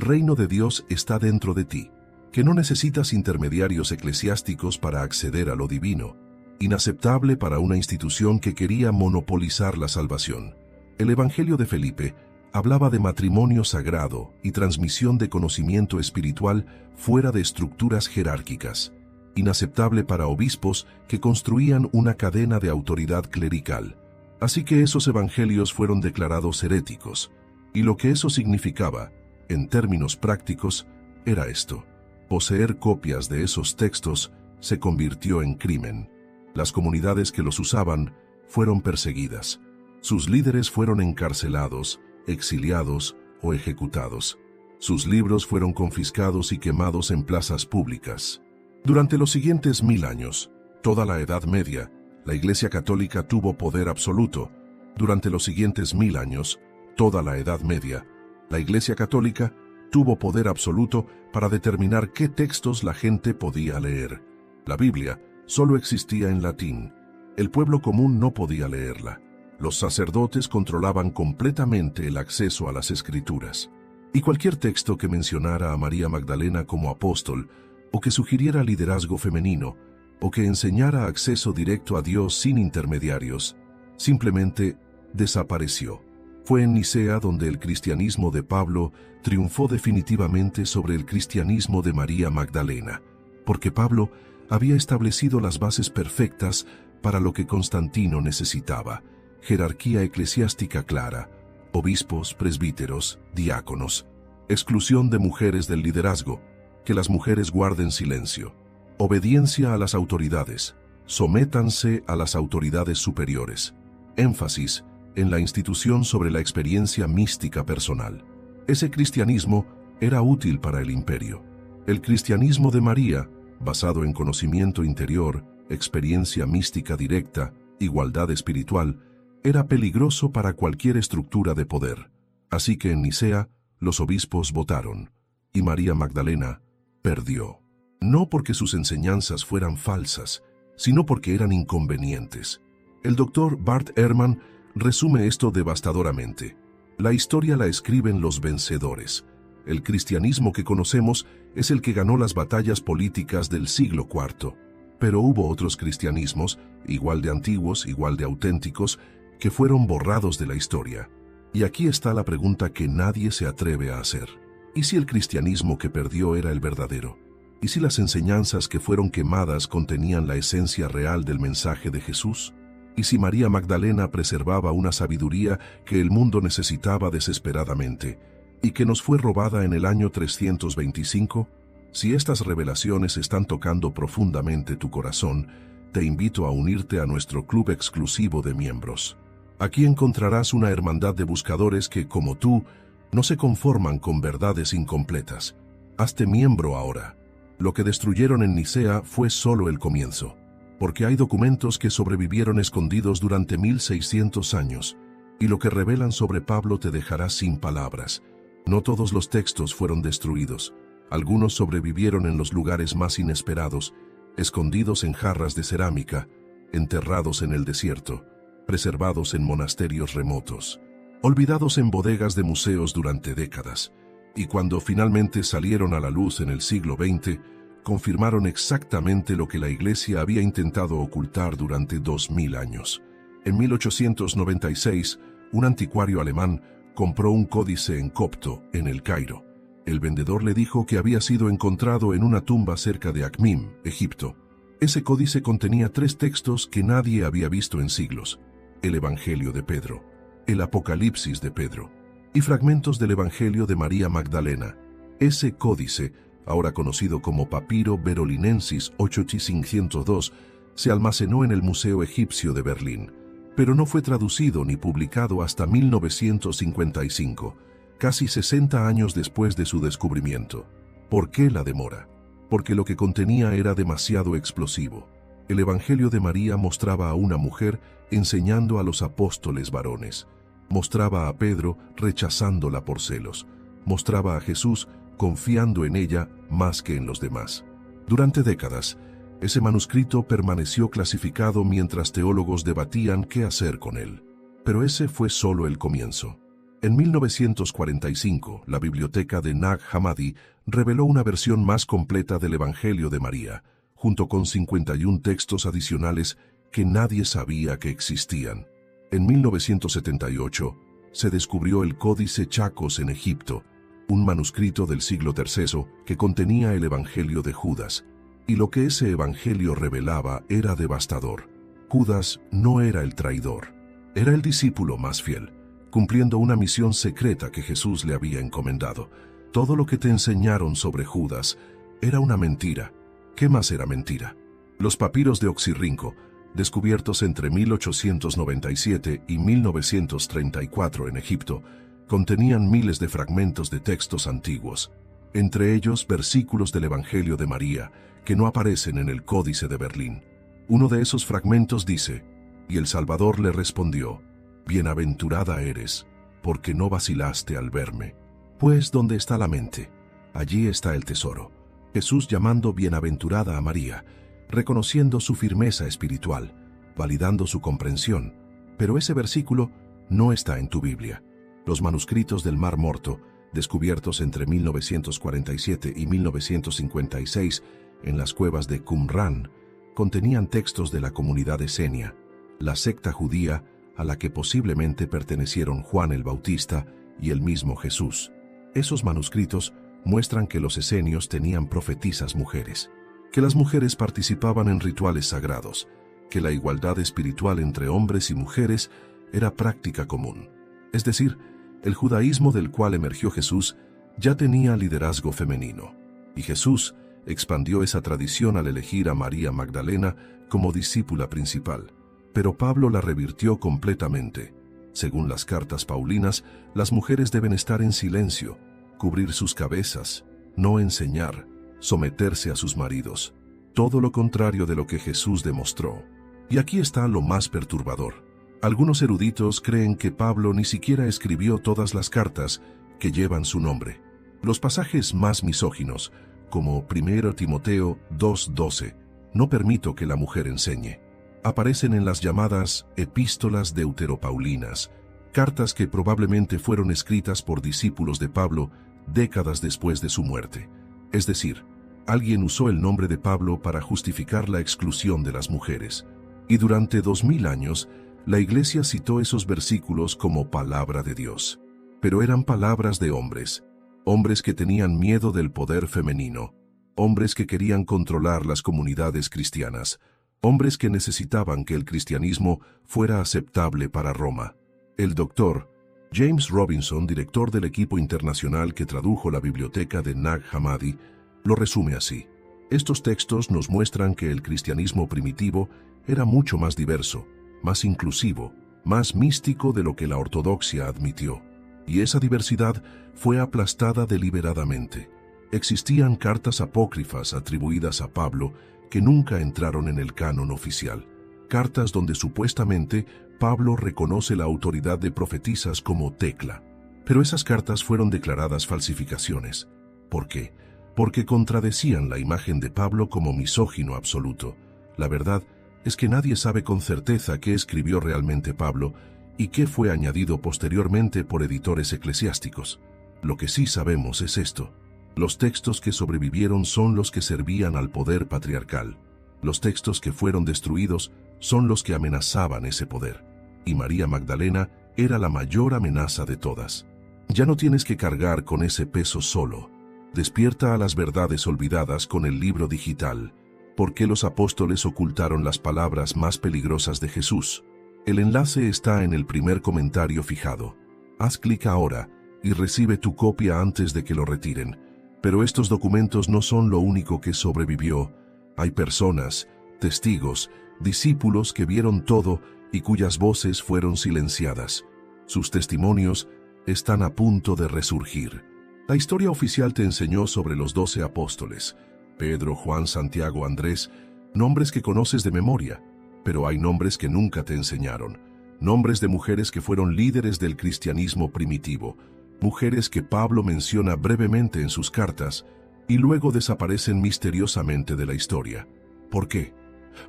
reino de Dios está dentro de ti, que no necesitas intermediarios eclesiásticos para acceder a lo divino, inaceptable para una institución que quería monopolizar la salvación. El evangelio de Felipe hablaba de matrimonio sagrado y transmisión de conocimiento espiritual fuera de estructuras jerárquicas, inaceptable para obispos que construían una cadena de autoridad clerical. Así que esos evangelios fueron declarados heréticos, y lo que eso significaba, en términos prácticos, era esto: poseer copias de esos textos se convirtió en crimen. Las comunidades que los usaban fueron perseguidas. Sus líderes fueron encarcelados, exiliados o ejecutados. Sus libros fueron confiscados y quemados en plazas públicas. Durante los siguientes 1000 años, toda la Edad Media, la Iglesia Católica tuvo poder absoluto. Durante los siguientes 1000 años, toda la Edad Media, la Iglesia Católica tuvo poder absoluto para determinar qué textos la gente podía leer. La Biblia solo existía en latín. El pueblo común no podía leerla. Los sacerdotes controlaban completamente el acceso a las Escrituras. Y cualquier texto que mencionara a María Magdalena como apóstol, o que sugiriera liderazgo femenino, o que enseñara acceso directo a Dios sin intermediarios, simplemente desapareció. Fue en Nicea donde el cristianismo de Pablo triunfó definitivamente sobre el cristianismo de María Magdalena. porque Pablo había establecido las bases perfectas para lo que Constantino necesitaba: jerarquía eclesiástica clara, obispos, presbíteros, diáconos, exclusión de mujeres del liderazgo, que las mujeres guarden silencio, obediencia a las autoridades, sométanse a las autoridades superiores, énfasis en la institución sobre la experiencia mística personal. Ese cristianismo era útil para el imperio. El cristianismo de María, basado en conocimiento interior, experiencia mística directa, igualdad espiritual, era peligroso para cualquier estructura de poder. Así que en Nicea, los obispos votaron, y María Magdalena perdió. No porque sus enseñanzas fueran falsas, sino porque eran inconvenientes. El doctor Bart Ehrman resume esto devastadoramente. La historia la escriben los vencedores. El cristianismo que conocemos es el que ganó las batallas políticas del siglo IV. Pero hubo otros cristianismos, igual de antiguos, igual de auténticos, que fueron borrados de la historia. Y aquí está la pregunta que nadie se atreve a hacer. ¿Y si el cristianismo que perdió era el verdadero? ¿Y si las enseñanzas que fueron quemadas contenían la esencia real del mensaje de Jesús? ¿Y si María Magdalena preservaba una sabiduría que el mundo necesitaba desesperadamente y que nos fue robada en el año 325? Si estas revelaciones están tocando profundamente tu corazón, te invito a unirte a nuestro club exclusivo de miembros. Aquí encontrarás una hermandad de buscadores que, como tú, no se conforman con verdades incompletas. Hazte miembro ahora. Lo que destruyeron en Nicea fue solo el comienzo, porque hay documentos que sobrevivieron escondidos durante 1600 años, y lo que revelan sobre Pablo te dejará sin palabras. No todos los textos fueron destruidos. Algunos sobrevivieron en los lugares más inesperados, escondidos en jarras de cerámica, enterrados en el desierto, preservados en monasterios remotos, olvidados en bodegas de museos durante décadas, y cuando finalmente salieron a la luz en el siglo XX, confirmaron exactamente lo que la Iglesia había intentado ocultar durante 2000 años. En 1896, un anticuario alemán compró un códice en copto, en El Cairo. El vendedor le dijo que había sido encontrado en una tumba cerca de Akhmim, Egipto. Ese códice contenía 3 textos que nadie había visto en siglos: el Evangelio de Pedro, el Apocalipsis de Pedro y fragmentos del Evangelio de María Magdalena. Ese códice, ahora conocido como Papiro Berolinensis 8502, se almacenó en el Museo Egipcio de Berlín, pero no fue traducido ni publicado hasta 1955, casi 60 años después de su descubrimiento. ¿Por qué la demora? Porque lo que contenía era demasiado explosivo. El Evangelio de María mostraba a una mujer enseñando a los apóstoles varones. Mostraba a Pedro rechazándola por celos. Mostraba a Jesús confiando en ella más que en los demás. Durante décadas, ese manuscrito permaneció clasificado mientras teólogos debatían qué hacer con él. Pero ese fue solo el comienzo. En 1945, la biblioteca de Nag Hammadi reveló una versión más completa del Evangelio de María, junto con 51 textos adicionales que nadie sabía que existían. En 1978, se descubrió el Códice Chacos en Egipto, un manuscrito del siglo III que contenía el Evangelio de Judas, y lo que ese Evangelio revelaba era devastador. Judas no era el traidor, era el discípulo más fiel, cumpliendo una misión secreta que Jesús le había encomendado. Todo lo que te enseñaron sobre Judas era una mentira. ¿Qué más era mentira? Los papiros de Oxirrinco, descubiertos entre 1897 y 1934 en Egipto, contenían miles de fragmentos de textos antiguos, entre ellos versículos del Evangelio de María, que no aparecen en el Códice de Berlín. Uno de esos fragmentos dice: «Y el Salvador le respondió: Bienaventurada eres, porque no vacilaste al verme. Pues donde está la mente, allí está el tesoro». Jesús llamando bienaventurada a María, reconociendo su firmeza espiritual, validando su comprensión. Pero ese versículo no está en tu Biblia. Los manuscritos del Mar Morto, descubiertos entre 1947 y 1956 en las cuevas de Qumran, contenían textos de la comunidad esenia, la secta judía a la que posiblemente pertenecieron Juan el Bautista y el mismo Jesús. Esos manuscritos muestran que los esenios tenían profetisas mujeres. que las mujeres participaban en rituales sagrados, que la igualdad espiritual entre hombres y mujeres era práctica común. Es decir, el judaísmo del cual emergió Jesús ya tenía liderazgo femenino, y Jesús expandió esa tradición al elegir a María Magdalena como discípula principal. Pero Pablo la revirtió completamente. Según las cartas paulinas, las mujeres deben estar en silencio, cubrir sus cabezas, no enseñar, someterse a sus maridos. Todo lo contrario de lo que Jesús demostró. Y aquí está lo más perturbador. Algunos eruditos creen que Pablo ni siquiera escribió todas las cartas que llevan su nombre. Los pasajes más misóginos, como 1 Timoteo 2:12, no permito que la mujer enseñe, aparecen en las llamadas epístolas deuteropaulinas, cartas que probablemente fueron escritas por discípulos de Pablo décadas después de su muerte. Es decir, alguien usó el nombre de Pablo para justificar la exclusión de las mujeres. Y durante 2000 años, la Iglesia citó esos versículos como palabra de Dios. Pero eran palabras de hombres, hombres que tenían miedo del poder femenino, hombres que querían controlar las comunidades cristianas, hombres que necesitaban que el cristianismo fuera aceptable para Roma. El doctor James Robinson, director del equipo internacional que tradujo la biblioteca de Nag Hammadi, lo resume así. Estos textos nos muestran que el cristianismo primitivo era mucho más diverso, más inclusivo, más místico de lo que la ortodoxia admitió. Y esa diversidad fue aplastada deliberadamente. Existían cartas apócrifas atribuidas a Pablo que nunca entraron en el canon oficial. Cartas donde supuestamente Pablo reconoce la autoridad de profetisas como Tecla. Pero esas cartas fueron declaradas falsificaciones. ¿Por qué? Porque contradecían la imagen de Pablo como misógino absoluto. La verdad es que nadie sabe con certeza qué escribió realmente Pablo y qué fue añadido posteriormente por editores eclesiásticos. Lo que sí sabemos es esto. Los textos que sobrevivieron son los que servían al poder patriarcal. Los textos que fueron destruidos son los que amenazaban ese poder. Y María Magdalena era la mayor amenaza de todas. Ya no tienes que cargar con ese peso solo. Despierta a las verdades olvidadas con el libro digital. ¿Por qué los apóstoles ocultaron las palabras más peligrosas de Jesús? El enlace está en el primer comentario fijado. Haz clic ahora y recibe tu copia antes de que lo retiren. Pero estos documentos no son lo único que sobrevivió. Hay personas, testigos, discípulos que vieron todo y cuyas voces fueron silenciadas. Sus testimonios están a punto de resurgir. La historia oficial te enseñó sobre los 12 apóstoles. Pedro, Juan, Santiago, Andrés, nombres que conoces de memoria, pero hay nombres que nunca te enseñaron, nombres de mujeres que fueron líderes del cristianismo primitivo, mujeres que Pablo menciona brevemente en sus cartas y luego desaparecen misteriosamente de la historia. ¿Por qué?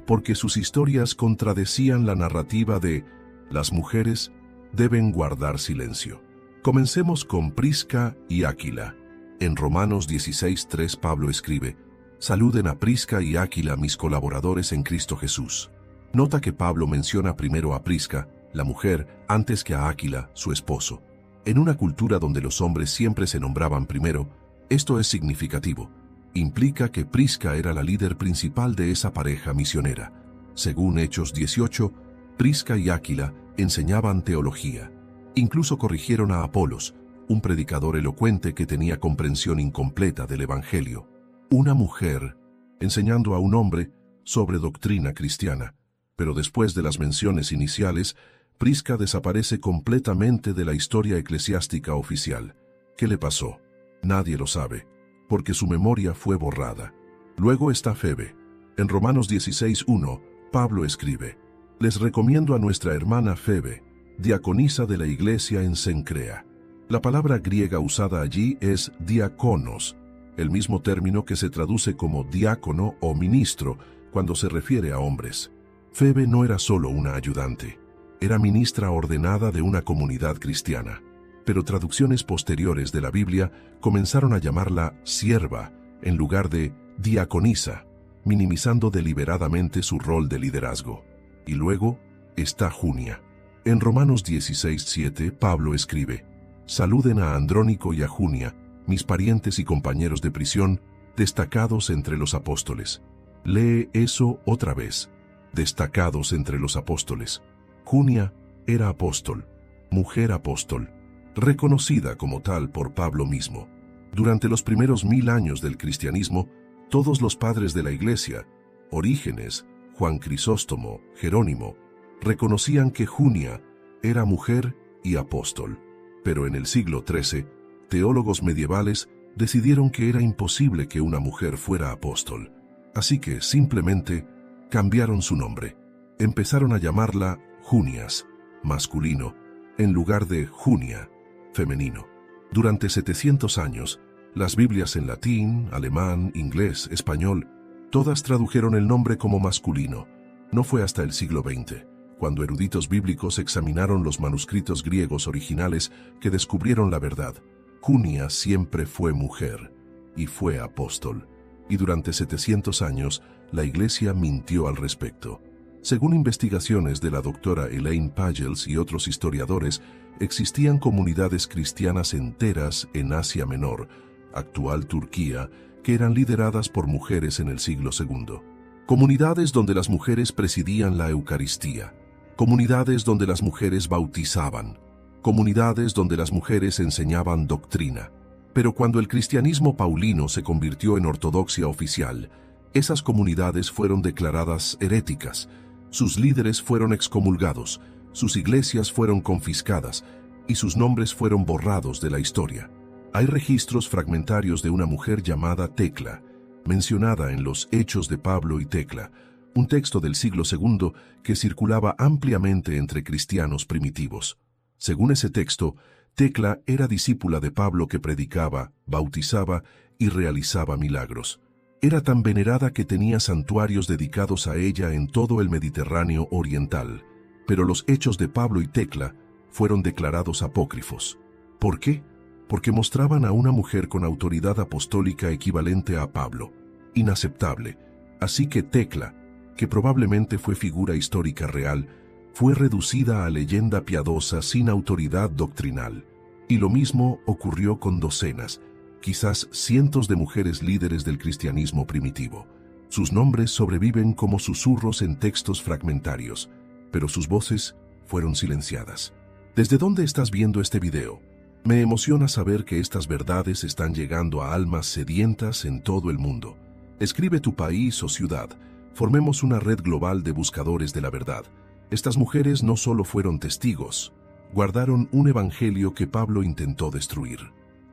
Porque sus historias contradecían la narrativa de las mujeres deben guardar silencio. Comencemos con Prisca y Áquila. En Romanos 16:3 Pablo escribe: Saluden a Prisca y Áquila, mis colaboradores en Cristo Jesús. Nota que Pablo menciona primero a Prisca, la mujer, antes que a Áquila, su esposo. En una cultura donde los hombres siempre se nombraban primero, esto es significativo. Implica que Prisca era la líder principal de esa pareja misionera. Según Hechos 18, Prisca y Áquila enseñaban teología. Incluso corrigieron a Apolos, un predicador elocuente que tenía comprensión incompleta del Evangelio. Una mujer enseñando a un hombre sobre doctrina cristiana. Pero después de las menciones iniciales, Prisca desaparece completamente de la historia eclesiástica oficial. ¿Qué le pasó? Nadie lo sabe, porque su memoria fue borrada. Luego está Febe. En Romanos 16:1, Pablo escribe: Les recomiendo a nuestra hermana Febe, diaconisa de la iglesia en Cencrea. La palabra griega usada allí es diáconos, el mismo término que se traduce como diácono o ministro cuando se refiere a hombres. Febe no era solo una ayudante, era ministra ordenada de una comunidad cristiana. Pero traducciones posteriores de la Biblia comenzaron a llamarla sierva en lugar de diaconisa, minimizando deliberadamente su rol de liderazgo. Y luego está Junia. En Romanos 16:7 Pablo escribe: Saluden a Andrónico y a Junia, mis parientes y compañeros de prisión, destacados entre los apóstoles. Lee eso otra vez. Destacados entre los apóstoles. Junia era apóstol, mujer apóstol, reconocida como tal por Pablo mismo. Durante los primeros 1000 años del cristianismo, todos los padres de la Iglesia, Orígenes, Juan Crisóstomo, Jerónimo, reconocían que Junia era mujer y apóstol. Pero en el siglo XIII, teólogos medievales decidieron que era imposible que una mujer fuera apóstol. Así que simplemente cambiaron su nombre. Empezaron a llamarla Junias, masculino, en lugar de Junia, femenino. Durante 700 años, las Biblias en latín, alemán, inglés, español, todas tradujeron el nombre como masculino. No fue hasta el siglo XX, cuando eruditos bíblicos examinaron los manuscritos griegos originales, que descubrieron la verdad. Junia siempre fue mujer y fue apóstol. Y durante 700 años, la Iglesia mintió al respecto. Según investigaciones de la doctora Elaine Pagels y otros historiadores, existían comunidades cristianas enteras en Asia Menor, actual Turquía, que eran lideradas por mujeres en el siglo II. Comunidades donde las mujeres presidían la Eucaristía. Comunidades donde las mujeres bautizaban. Comunidades donde las mujeres enseñaban doctrina. Pero cuando el cristianismo paulino se convirtió en ortodoxia oficial, esas comunidades fueron declaradas heréticas. Sus líderes fueron excomulgados, sus iglesias fueron confiscadas y sus nombres fueron borrados de la historia. Hay registros fragmentarios de una mujer llamada Tecla, mencionada en los Hechos de Pablo y Tecla, un texto del siglo II que circulaba ampliamente entre cristianos primitivos. Según ese texto, Tecla era discípula de Pablo que predicaba, bautizaba y realizaba milagros. Era tan venerada que tenía santuarios dedicados a ella en todo el Mediterráneo oriental, pero los Hechos de Pablo y Tecla fueron declarados apócrifos. ¿Por qué? Porque mostraban a una mujer con autoridad apostólica equivalente a Pablo. Inaceptable. Así que Tecla, que probablemente fue figura histórica real, fue reducida a leyenda piadosa sin autoridad doctrinal. Y lo mismo ocurrió con docenas, quizás cientos de mujeres líderes del cristianismo primitivo. Sus nombres sobreviven como susurros en textos fragmentarios, pero sus voces fueron silenciadas. ¿Desde dónde estás viendo este video? Me emociona saber que estas verdades están llegando a almas sedientas en todo el mundo. Escribe tu país o ciudad. Formemos una red global de buscadores de la verdad. Estas mujeres no solo fueron testigos, guardaron un evangelio que Pablo intentó destruir.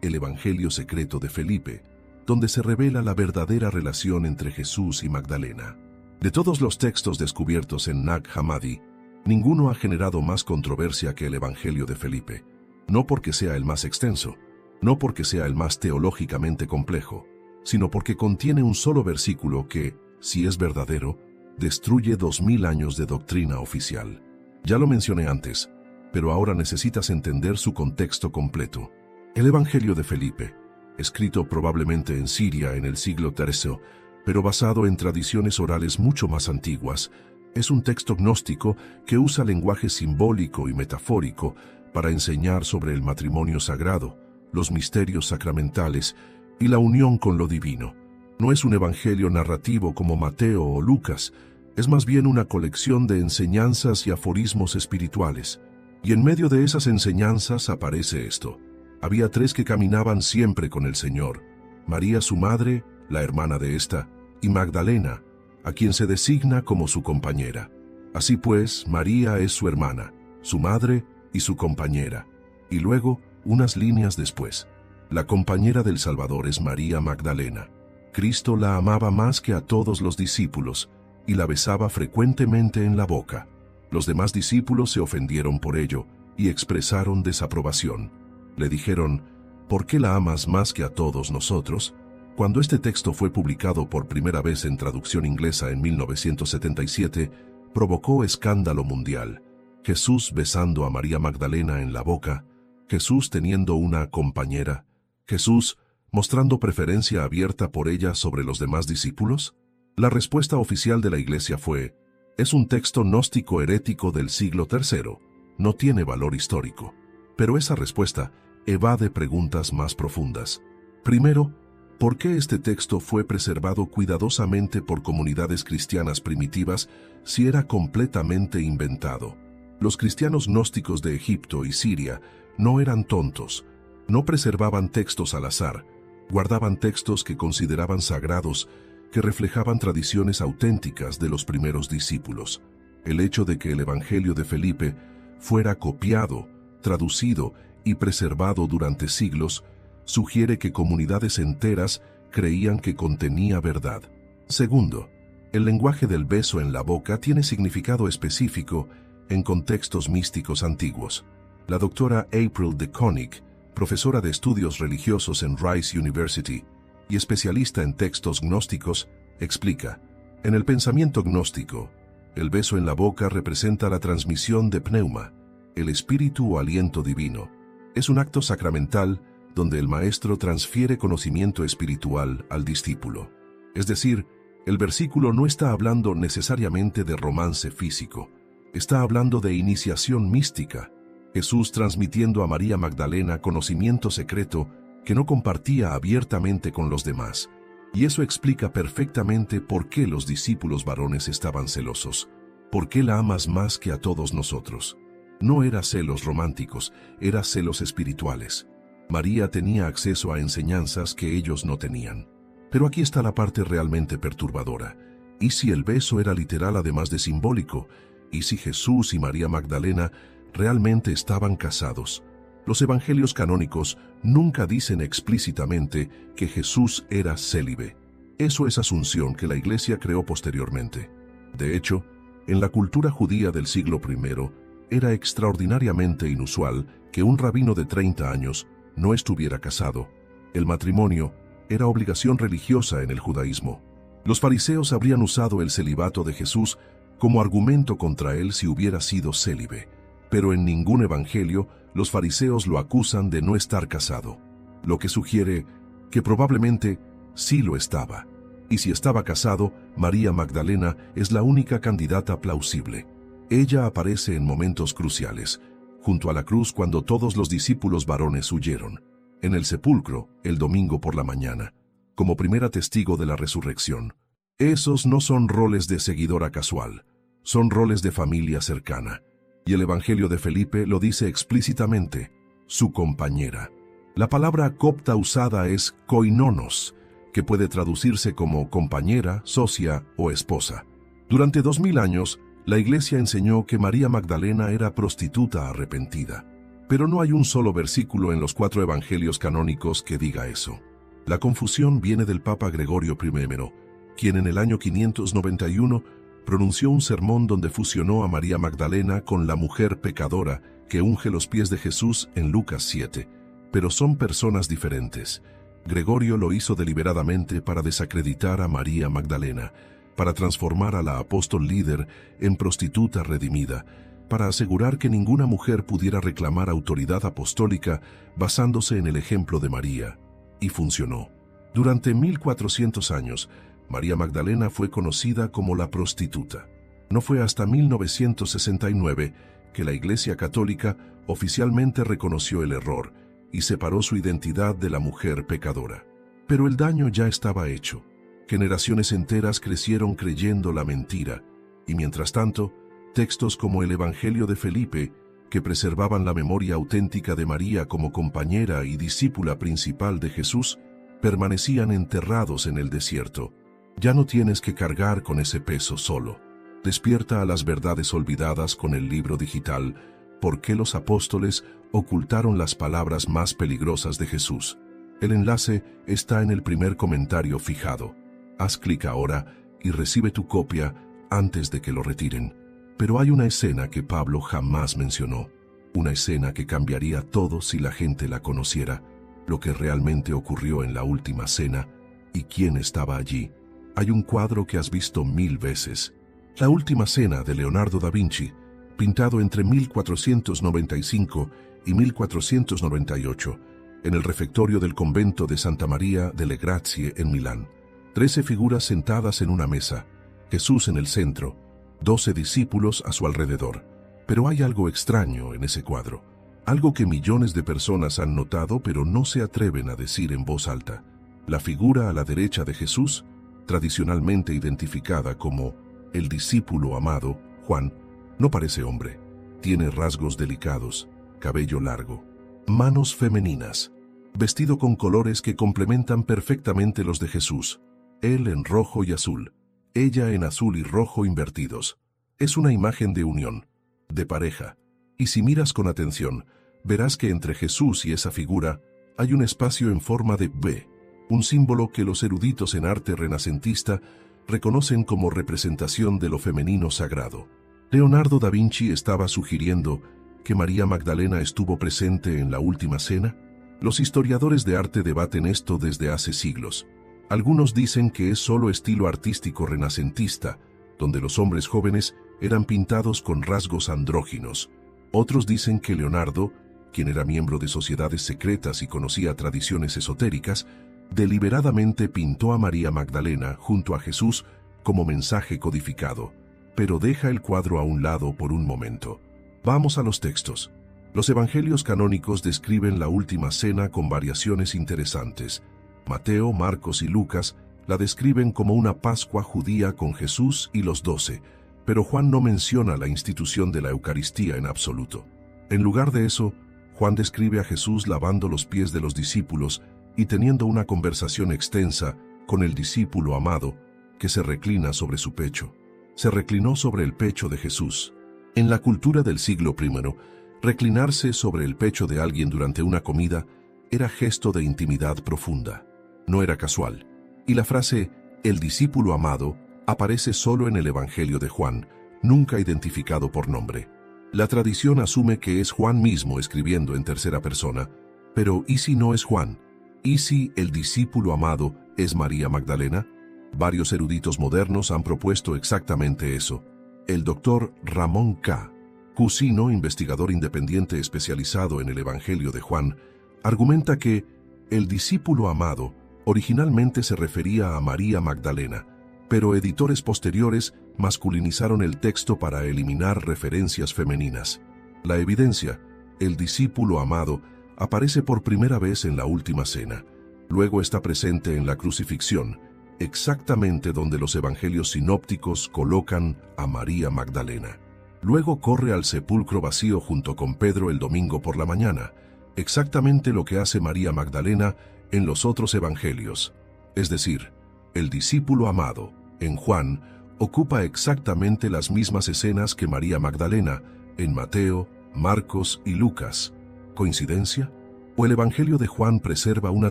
El evangelio secreto de Felipe, donde se revela la verdadera relación entre Jesús y Magdalena. De todos los textos descubiertos en Nag Hammadi, ninguno ha generado más controversia que el evangelio de Felipe. No porque sea el más extenso, no porque sea el más teológicamente complejo, sino porque contiene un solo versículo que, si es verdadero, destruye 2000 años de doctrina oficial. Ya lo mencioné antes, pero ahora necesitas entender su contexto completo. El Evangelio de Felipe, escrito probablemente en Siria en el siglo III, pero basado en tradiciones orales mucho más antiguas, es un texto gnóstico que usa lenguaje simbólico y metafórico para enseñar sobre el matrimonio sagrado, los misterios sacramentales y la unión con lo divino. No es un evangelio narrativo como Mateo o Lucas, es más bien una colección de enseñanzas y aforismos espirituales. Y en medio de esas enseñanzas aparece esto. Había 3 que caminaban siempre con el Señor: María su madre, la hermana de esta, y Magdalena, a quien se designa como su compañera. Así pues, María es su hermana, su madre y su compañera. Y luego, unas líneas después, la compañera del Salvador es María Magdalena. Cristo la amaba más que a todos los discípulos y la besaba frecuentemente en la boca. Los demás discípulos se ofendieron por ello y expresaron desaprobación. Le dijeron: ¿por qué la amas más que a todos nosotros? Cuando este texto fue publicado por primera vez en traducción inglesa en 1977, provocó escándalo mundial. Jesús besando a María Magdalena en la boca, Jesús teniendo una compañera, Jesús mostrando preferencia abierta por ella sobre los demás discípulos. La respuesta oficial de la Iglesia fue: es un texto gnóstico herético del siglo III, no tiene valor histórico. Pero esa respuesta evade preguntas más profundas. Primero, ¿Por qué este texto fue preservado cuidadosamente por comunidades cristianas primitivas si era completamente inventado? Los cristianos gnósticos de Egipto y Siria no eran tontos, no preservaban textos al azar, guardaban textos que consideraban sagrados, que reflejaban tradiciones auténticas de los primeros discípulos. El hecho de que el Evangelio de Felipe fuera copiado, traducido y preservado durante siglos sugiere que comunidades enteras creían que contenía verdad. Segundo, el lenguaje del beso en la boca tiene significado específico en contextos místicos antiguos. La doctora April de Konig, profesora de estudios religiosos en Rice University y especialista en textos gnósticos, explica: en el pensamiento gnóstico, el beso en la boca representa la transmisión de pneuma, el espíritu o aliento divino. Es un acto sacramental donde el maestro transfiere conocimiento espiritual al discípulo. Es decir, el versículo no está hablando necesariamente de romance físico, está hablando de iniciación mística. Jesús transmitiendo a María Magdalena conocimiento secreto que no compartía abiertamente con los demás. Y eso explica perfectamente por qué los discípulos varones estaban celosos. ¿Por qué la amas más que a todos nosotros? No era celos románticos, era celos espirituales. María tenía acceso a enseñanzas que ellos no tenían. Pero aquí está la parte realmente perturbadora. ¿Y si el beso era literal además de simbólico? ¿Y si Jesús y María Magdalena realmente estaban casados? Los evangelios canónicos nunca dicen explícitamente que Jesús era célibe. Eso es asunción que la Iglesia creó posteriormente. De hecho, en la cultura judía del siglo I, era extraordinariamente inusual que un rabino de 30 años no estuviera casado. El matrimonio era obligación religiosa en el judaísmo. Los fariseos habrían usado el celibato de Jesús como argumento contra él si hubiera sido célibe. Pero en ningún evangelio los fariseos lo acusan de no estar casado, lo que sugiere que probablemente sí lo estaba. Y si estaba casado, María Magdalena es la única candidata plausible. Ella aparece en momentos cruciales, junto a la cruz cuando todos los discípulos varones huyeron, en el sepulcro el domingo por la mañana, como primera testigo de la resurrección. Esos no son roles de seguidora casual, son roles de familia cercana. Y el Evangelio de Felipe lo dice explícitamente: su compañera. La palabra copta usada es koinonos, que puede traducirse como compañera, socia o esposa. Durante 2000 años, la Iglesia enseñó que María Magdalena era prostituta arrepentida. Pero no hay un solo versículo en los 4 evangelios canónicos que diga eso. La confusión viene del Papa Gregorio I, quien en el año 591 pronunció un sermón donde fusionó a María Magdalena con la mujer pecadora que unge los pies de Jesús en Lucas 7. Pero son personas diferentes. Gregorio lo hizo deliberadamente para desacreditar a María Magdalena, para transformar a la apóstol líder en prostituta redimida, para asegurar que ninguna mujer pudiera reclamar autoridad apostólica basándose en el ejemplo de María. Y funcionó. Durante 1400 años, María Magdalena fue conocida como la prostituta. No fue hasta 1969 que la Iglesia Católica oficialmente reconoció el error y separó su identidad de la mujer pecadora. Pero el daño ya estaba hecho. Generaciones enteras crecieron creyendo la mentira, y mientras tanto, textos como el Evangelio de Felipe, que preservaban la memoria auténtica de María como compañera y discípula principal de Jesús, permanecían enterrados en el desierto. Ya no tienes que cargar con ese peso solo. Despierta a las verdades olvidadas con el libro digital, ¿Por qué los apóstoles ocultaron las palabras más peligrosas de Jesús? El enlace está en el primer comentario fijado. Haz clic ahora y recibe tu copia antes de que lo retiren. Pero hay una escena que Pablo jamás mencionó, una escena que cambiaría todo si la gente la conociera, lo que realmente ocurrió en la última cena y quién estaba allí. Hay un cuadro que has visto 1000 veces. La última cena de Leonardo da Vinci, pintado entre 1495 y 1498, en el refectorio del convento de Santa María delle Grazie en Milán. 13 figuras sentadas en una mesa, Jesús en el centro, 12 discípulos a su alrededor. Pero hay algo extraño en ese cuadro, algo que millones de personas han notado pero no se atreven a decir en voz alta. La figura a la derecha de Jesús, tradicionalmente identificada como el discípulo amado, Juan, no parece hombre. Tiene rasgos delicados, cabello largo, manos femeninas, vestido con colores que complementan perfectamente los de Jesús, él en rojo y azul, ella en azul y rojo invertidos. Es una imagen de unión, de pareja, y si miras con atención, verás que entre Jesús y esa figura hay un espacio en forma de V, un símbolo que los eruditos en arte renacentista reconocen como representación de lo femenino sagrado. Leonardo da Vinci estaba sugiriendo que María Magdalena estuvo presente en la última cena. Los historiadores de arte debaten esto desde hace siglos. Algunos dicen que es solo estilo artístico renacentista, donde los hombres jóvenes eran pintados con rasgos andróginos. Otros dicen que Leonardo, quien era miembro de sociedades secretas y conocía tradiciones esotéricas, deliberadamente pintó a María Magdalena junto a Jesús como mensaje codificado. Pero deja el cuadro a un lado por un momento. Vamos a los textos. Los evangelios canónicos describen la última cena con variaciones interesantes. Mateo, Marcos y Lucas la describen como una Pascua judía con Jesús y los 12, pero Juan no menciona la institución de la Eucaristía en absoluto. En lugar de eso, Juan describe a Jesús lavando los pies de los discípulos y teniendo una conversación extensa con el discípulo amado que se reclina sobre su pecho. Se reclinó sobre el pecho de Jesús. En la cultura del siglo I, reclinarse sobre el pecho de alguien durante una comida era gesto de intimidad profunda. No era casual. Y la frase «el discípulo amado» aparece solo en el Evangelio de Juan, nunca identificado por nombre. La tradición asume que es Juan mismo escribiendo en tercera persona, pero ¿y si no es Juan? ¿Y si el discípulo amado es María Magdalena? Varios eruditos modernos han propuesto exactamente eso. El doctor Ramón K. Cusino, investigador independiente especializado en el Evangelio de Juan, argumenta que el discípulo amado originalmente se refería a María Magdalena, pero editores posteriores masculinizaron el texto para eliminar referencias femeninas. La evidencia, el discípulo amado, aparece por primera vez en la última cena. Luego está presente en la crucifixión, exactamente donde los evangelios sinópticos colocan a María Magdalena. Luego corre al sepulcro vacío junto con Pedro el domingo por la mañana, exactamente lo que hace María Magdalena en los otros evangelios. Es decir, el discípulo amado, en Juan, ocupa exactamente las mismas escenas que María Magdalena en Mateo, Marcos y Lucas. ¿Coincidencia? ¿O el Evangelio de Juan preserva una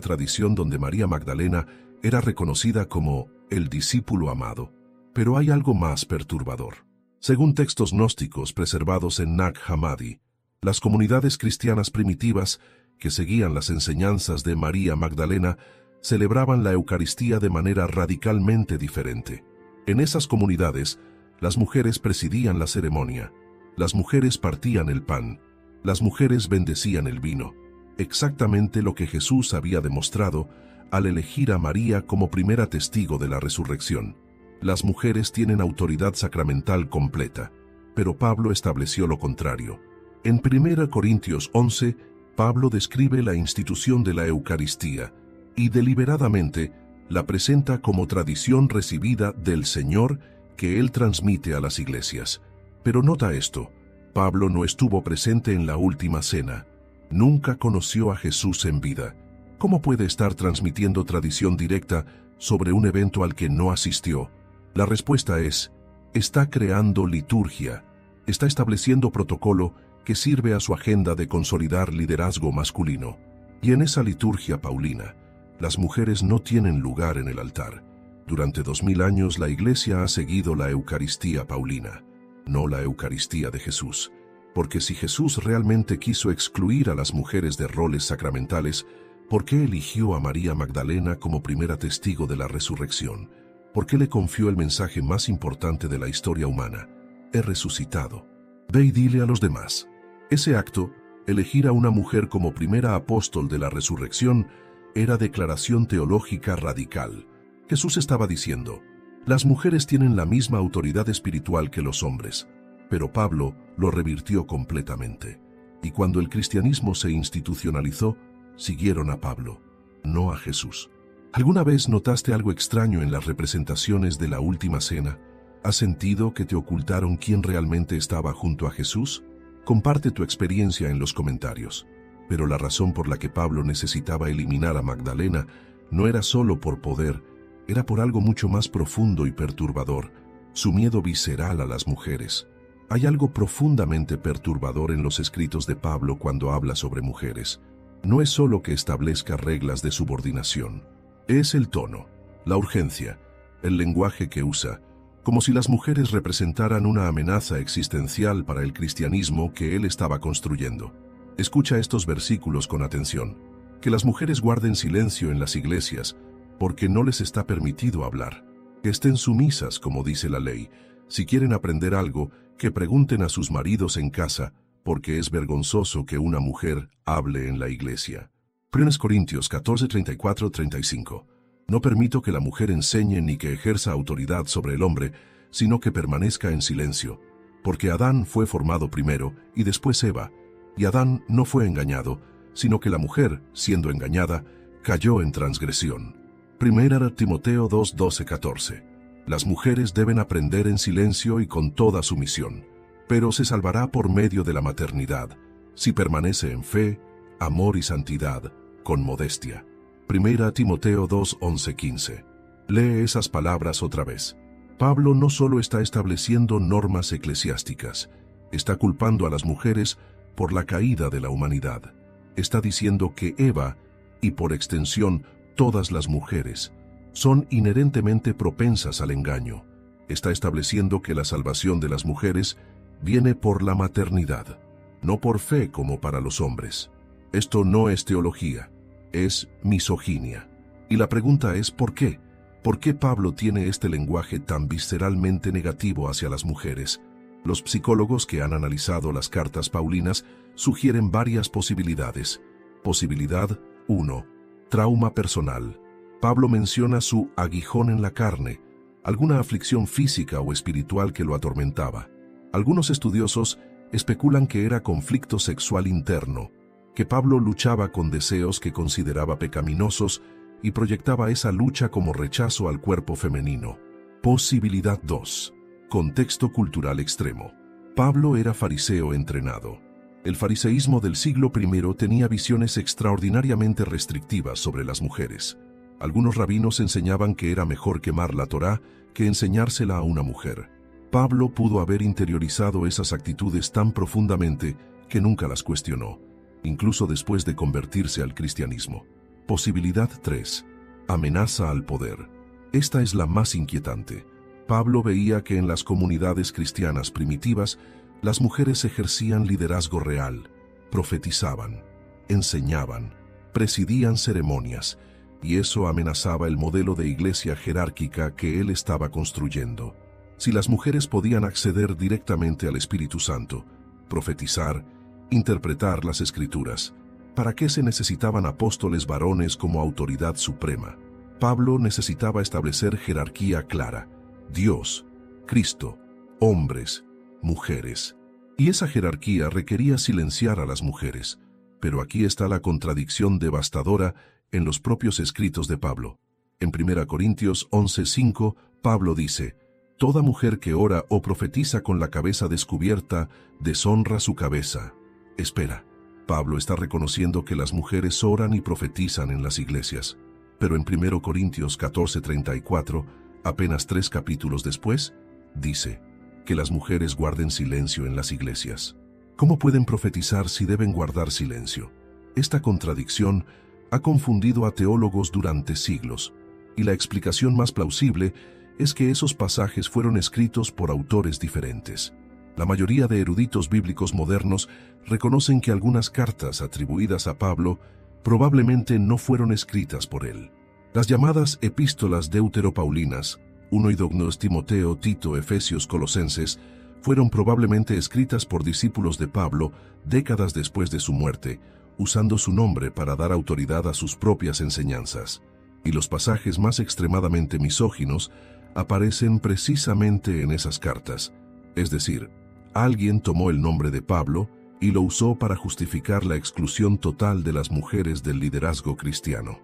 tradición donde María Magdalena era reconocida como el discípulo amado? Pero hay algo más perturbador. Según textos gnósticos preservados en Nag Hammadi, las comunidades cristianas primitivas que seguían las enseñanzas de María Magdalena celebraban la Eucaristía de manera radicalmente diferente. En esas comunidades, las mujeres presidían la ceremonia, las mujeres partían el pan, las mujeres bendecían el vino, exactamente lo que Jesús había demostrado al elegir a María como primera testigo de la resurrección. Las mujeres tienen autoridad sacramental completa, pero Pablo estableció lo contrario. En 1 Corintios 11, Pablo describe la institución de la Eucaristía y deliberadamente la presenta como tradición recibida del Señor que Él transmite a las iglesias. Pero nota esto, Pablo no estuvo presente en la última cena, nunca conoció a Jesús en vida. ¿Cómo puede estar transmitiendo tradición directa sobre un evento al que no asistió? La respuesta es, está creando liturgia, está estableciendo protocolo que sirve a su agenda de consolidar liderazgo masculino. Y en esa liturgia paulina, las mujeres no tienen lugar en el altar. Durante 2000 años la Iglesia ha seguido la Eucaristía paulina, no la Eucaristía de Jesús. Porque si Jesús realmente quiso excluir a las mujeres de roles sacramentales, ¿por qué eligió a María Magdalena como primera testigo de la resurrección? ¿Por qué le confió el mensaje más importante de la historia humana? He resucitado. Ve y dile a los demás. Ese acto, elegir a una mujer como primera apóstol de la resurrección, era declaración teológica radical. Jesús estaba diciendo, las mujeres tienen la misma autoridad espiritual que los hombres, pero Pablo lo revirtió completamente. Y cuando el cristianismo se institucionalizó, siguieron a Pablo, no a Jesús. ¿Alguna vez notaste algo extraño en las representaciones de la Última Cena? ¿Has sentido que te ocultaron quién realmente estaba junto a Jesús? Comparte tu experiencia en los comentarios. Pero la razón por la que Pablo necesitaba eliminar a Magdalena no era solo por poder, era por algo mucho más profundo y perturbador, su miedo visceral a las mujeres. Hay algo profundamente perturbador en los escritos de Pablo cuando habla sobre mujeres. No es solo que establezca reglas de subordinación. Es el tono, la urgencia, el lenguaje que usa, como si las mujeres representaran una amenaza existencial para el cristianismo que él estaba construyendo. Escucha estos versículos con atención. Que las mujeres guarden silencio en las iglesias, porque no les está permitido hablar. Que estén sumisas, como dice la ley. Si quieren aprender algo, que pregunten a sus maridos en casa, porque es vergonzoso que una mujer hable en la iglesia. 1 Corintios 14, 34, 35. No permito que la mujer enseñe ni que ejerza autoridad sobre el hombre, sino que permanezca en silencio. Porque Adán fue formado primero y después Eva, y Adán no fue engañado, sino que la mujer, siendo engañada, cayó en transgresión. 1 Timoteo 2, 12, 14. Las mujeres deben aprender en silencio y con toda sumisión, pero se salvará por medio de la maternidad, si permanece en fe, amor y santidad, con modestia. 1 Timoteo 2, 11, 15. Lee esas palabras otra vez. Pablo no solo está estableciendo normas eclesiásticas, está culpando a las mujeres por la caída de la humanidad. Está diciendo que Eva, y por extensión todas las mujeres, son inherentemente propensas al engaño. Está estableciendo que la salvación de las mujeres viene por la maternidad, no por fe como para los hombres. Esto no es teología, es misoginia. Y la pregunta es ¿por qué? ¿Por qué Pablo tiene este lenguaje tan visceralmente negativo hacia las mujeres? Los psicólogos que han analizado las cartas paulinas sugieren varias posibilidades. Posibilidad 1. Trauma personal. Pablo menciona su aguijón en la carne, alguna aflicción física o espiritual que lo atormentaba. Algunos estudiosos especulan que era conflicto sexual interno, que Pablo luchaba con deseos que consideraba pecaminosos y proyectaba esa lucha como rechazo al cuerpo femenino. Posibilidad 2. Contexto cultural extremo. Pablo era fariseo entrenado. El fariseísmo del siglo I tenía visiones extraordinariamente restrictivas sobre las mujeres. Algunos rabinos enseñaban que era mejor quemar la Torá que enseñársela a una mujer. Pablo pudo haber interiorizado esas actitudes tan profundamente que nunca las cuestionó, incluso después de convertirse al cristianismo. Posibilidad 3. Amenaza al poder. Esta es la más inquietante. Pablo veía que en las comunidades cristianas primitivas, las mujeres ejercían liderazgo real, profetizaban, enseñaban, presidían ceremonias, y eso amenazaba el modelo de iglesia jerárquica que él estaba construyendo. Si las mujeres podían acceder directamente al Espíritu Santo, profetizar, interpretar las Escrituras, ¿para qué se necesitaban apóstoles varones como autoridad suprema? Pablo necesitaba establecer jerarquía clara: Dios, Cristo, hombres, mujeres. Y esa jerarquía requería silenciar a las mujeres. Pero aquí está la contradicción devastadora en los propios escritos de Pablo. En 1 Corintios 11:5, Pablo dice: Toda mujer que ora o profetiza con la cabeza descubierta deshonra su cabeza. Espera, Pablo está reconociendo que las mujeres oran y profetizan en las iglesias. Pero en 1 Corintios 14:34, apenas 3 capítulos después, dice que las mujeres guarden silencio en las iglesias. ¿Cómo pueden profetizar si deben guardar silencio? Esta contradicción ha confundido a teólogos durante siglos, y la explicación más plausible es que esos pasajes fueron escritos por autores diferentes. La mayoría de eruditos bíblicos modernos reconocen que algunas cartas atribuidas a Pablo probablemente no fueron escritas por él. Las llamadas epístolas deuteropaulinas, 1 y 2 Timoteo, Tito, Efesios, Colosenses, fueron probablemente escritas por discípulos de Pablo décadas después de su muerte, usando su nombre para dar autoridad a sus propias enseñanzas. Y los pasajes más extremadamente misóginos aparecen precisamente en esas cartas. Es decir, alguien tomó el nombre de Pablo y lo usó para justificar la exclusión total de las mujeres del liderazgo cristiano.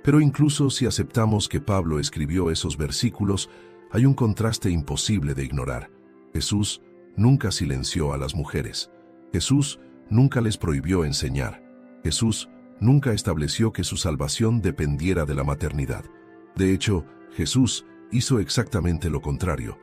Pero incluso si aceptamos que Pablo escribió esos versículos, hay un contraste imposible de ignorar. Jesús nunca silenció a las mujeres. Jesús nunca les prohibió enseñar. Jesús nunca estableció que su salvación dependiera de la maternidad. De hecho, Jesús hizo exactamente lo contrario.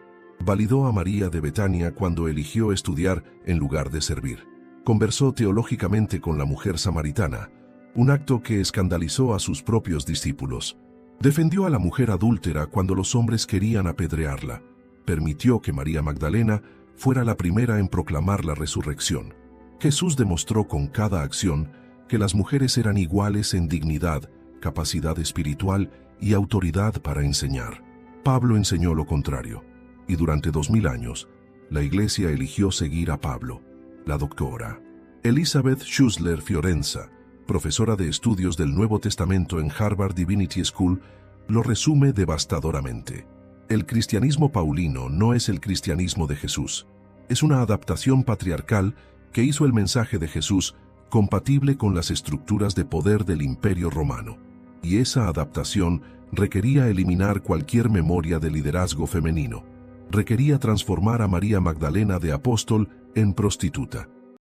Validó a María de Betania cuando eligió estudiar en lugar de servir. Conversó teológicamente con la mujer samaritana, un acto que escandalizó a sus propios discípulos. Defendió a la mujer adúltera cuando los hombres querían apedrearla. Permitió que María Magdalena fuera la primera en proclamar la resurrección. Jesús demostró con cada acción que las mujeres eran iguales en dignidad, capacidad espiritual y autoridad para enseñar. Pablo enseñó lo contrario, y durante 2000 años, la Iglesia eligió seguir a Pablo. La doctora Elizabeth Schussler Fiorenza, profesora de estudios del Nuevo Testamento en Harvard Divinity School, lo resume devastadoramente. El cristianismo paulino no es el cristianismo de Jesús. Es una adaptación patriarcal que hizo el mensaje de Jesús compatible con las estructuras de poder del Imperio Romano. Y esa adaptación requería eliminar cualquier memoria de liderazgo femenino. Requería transformar a María Magdalena de apóstol en prostituta.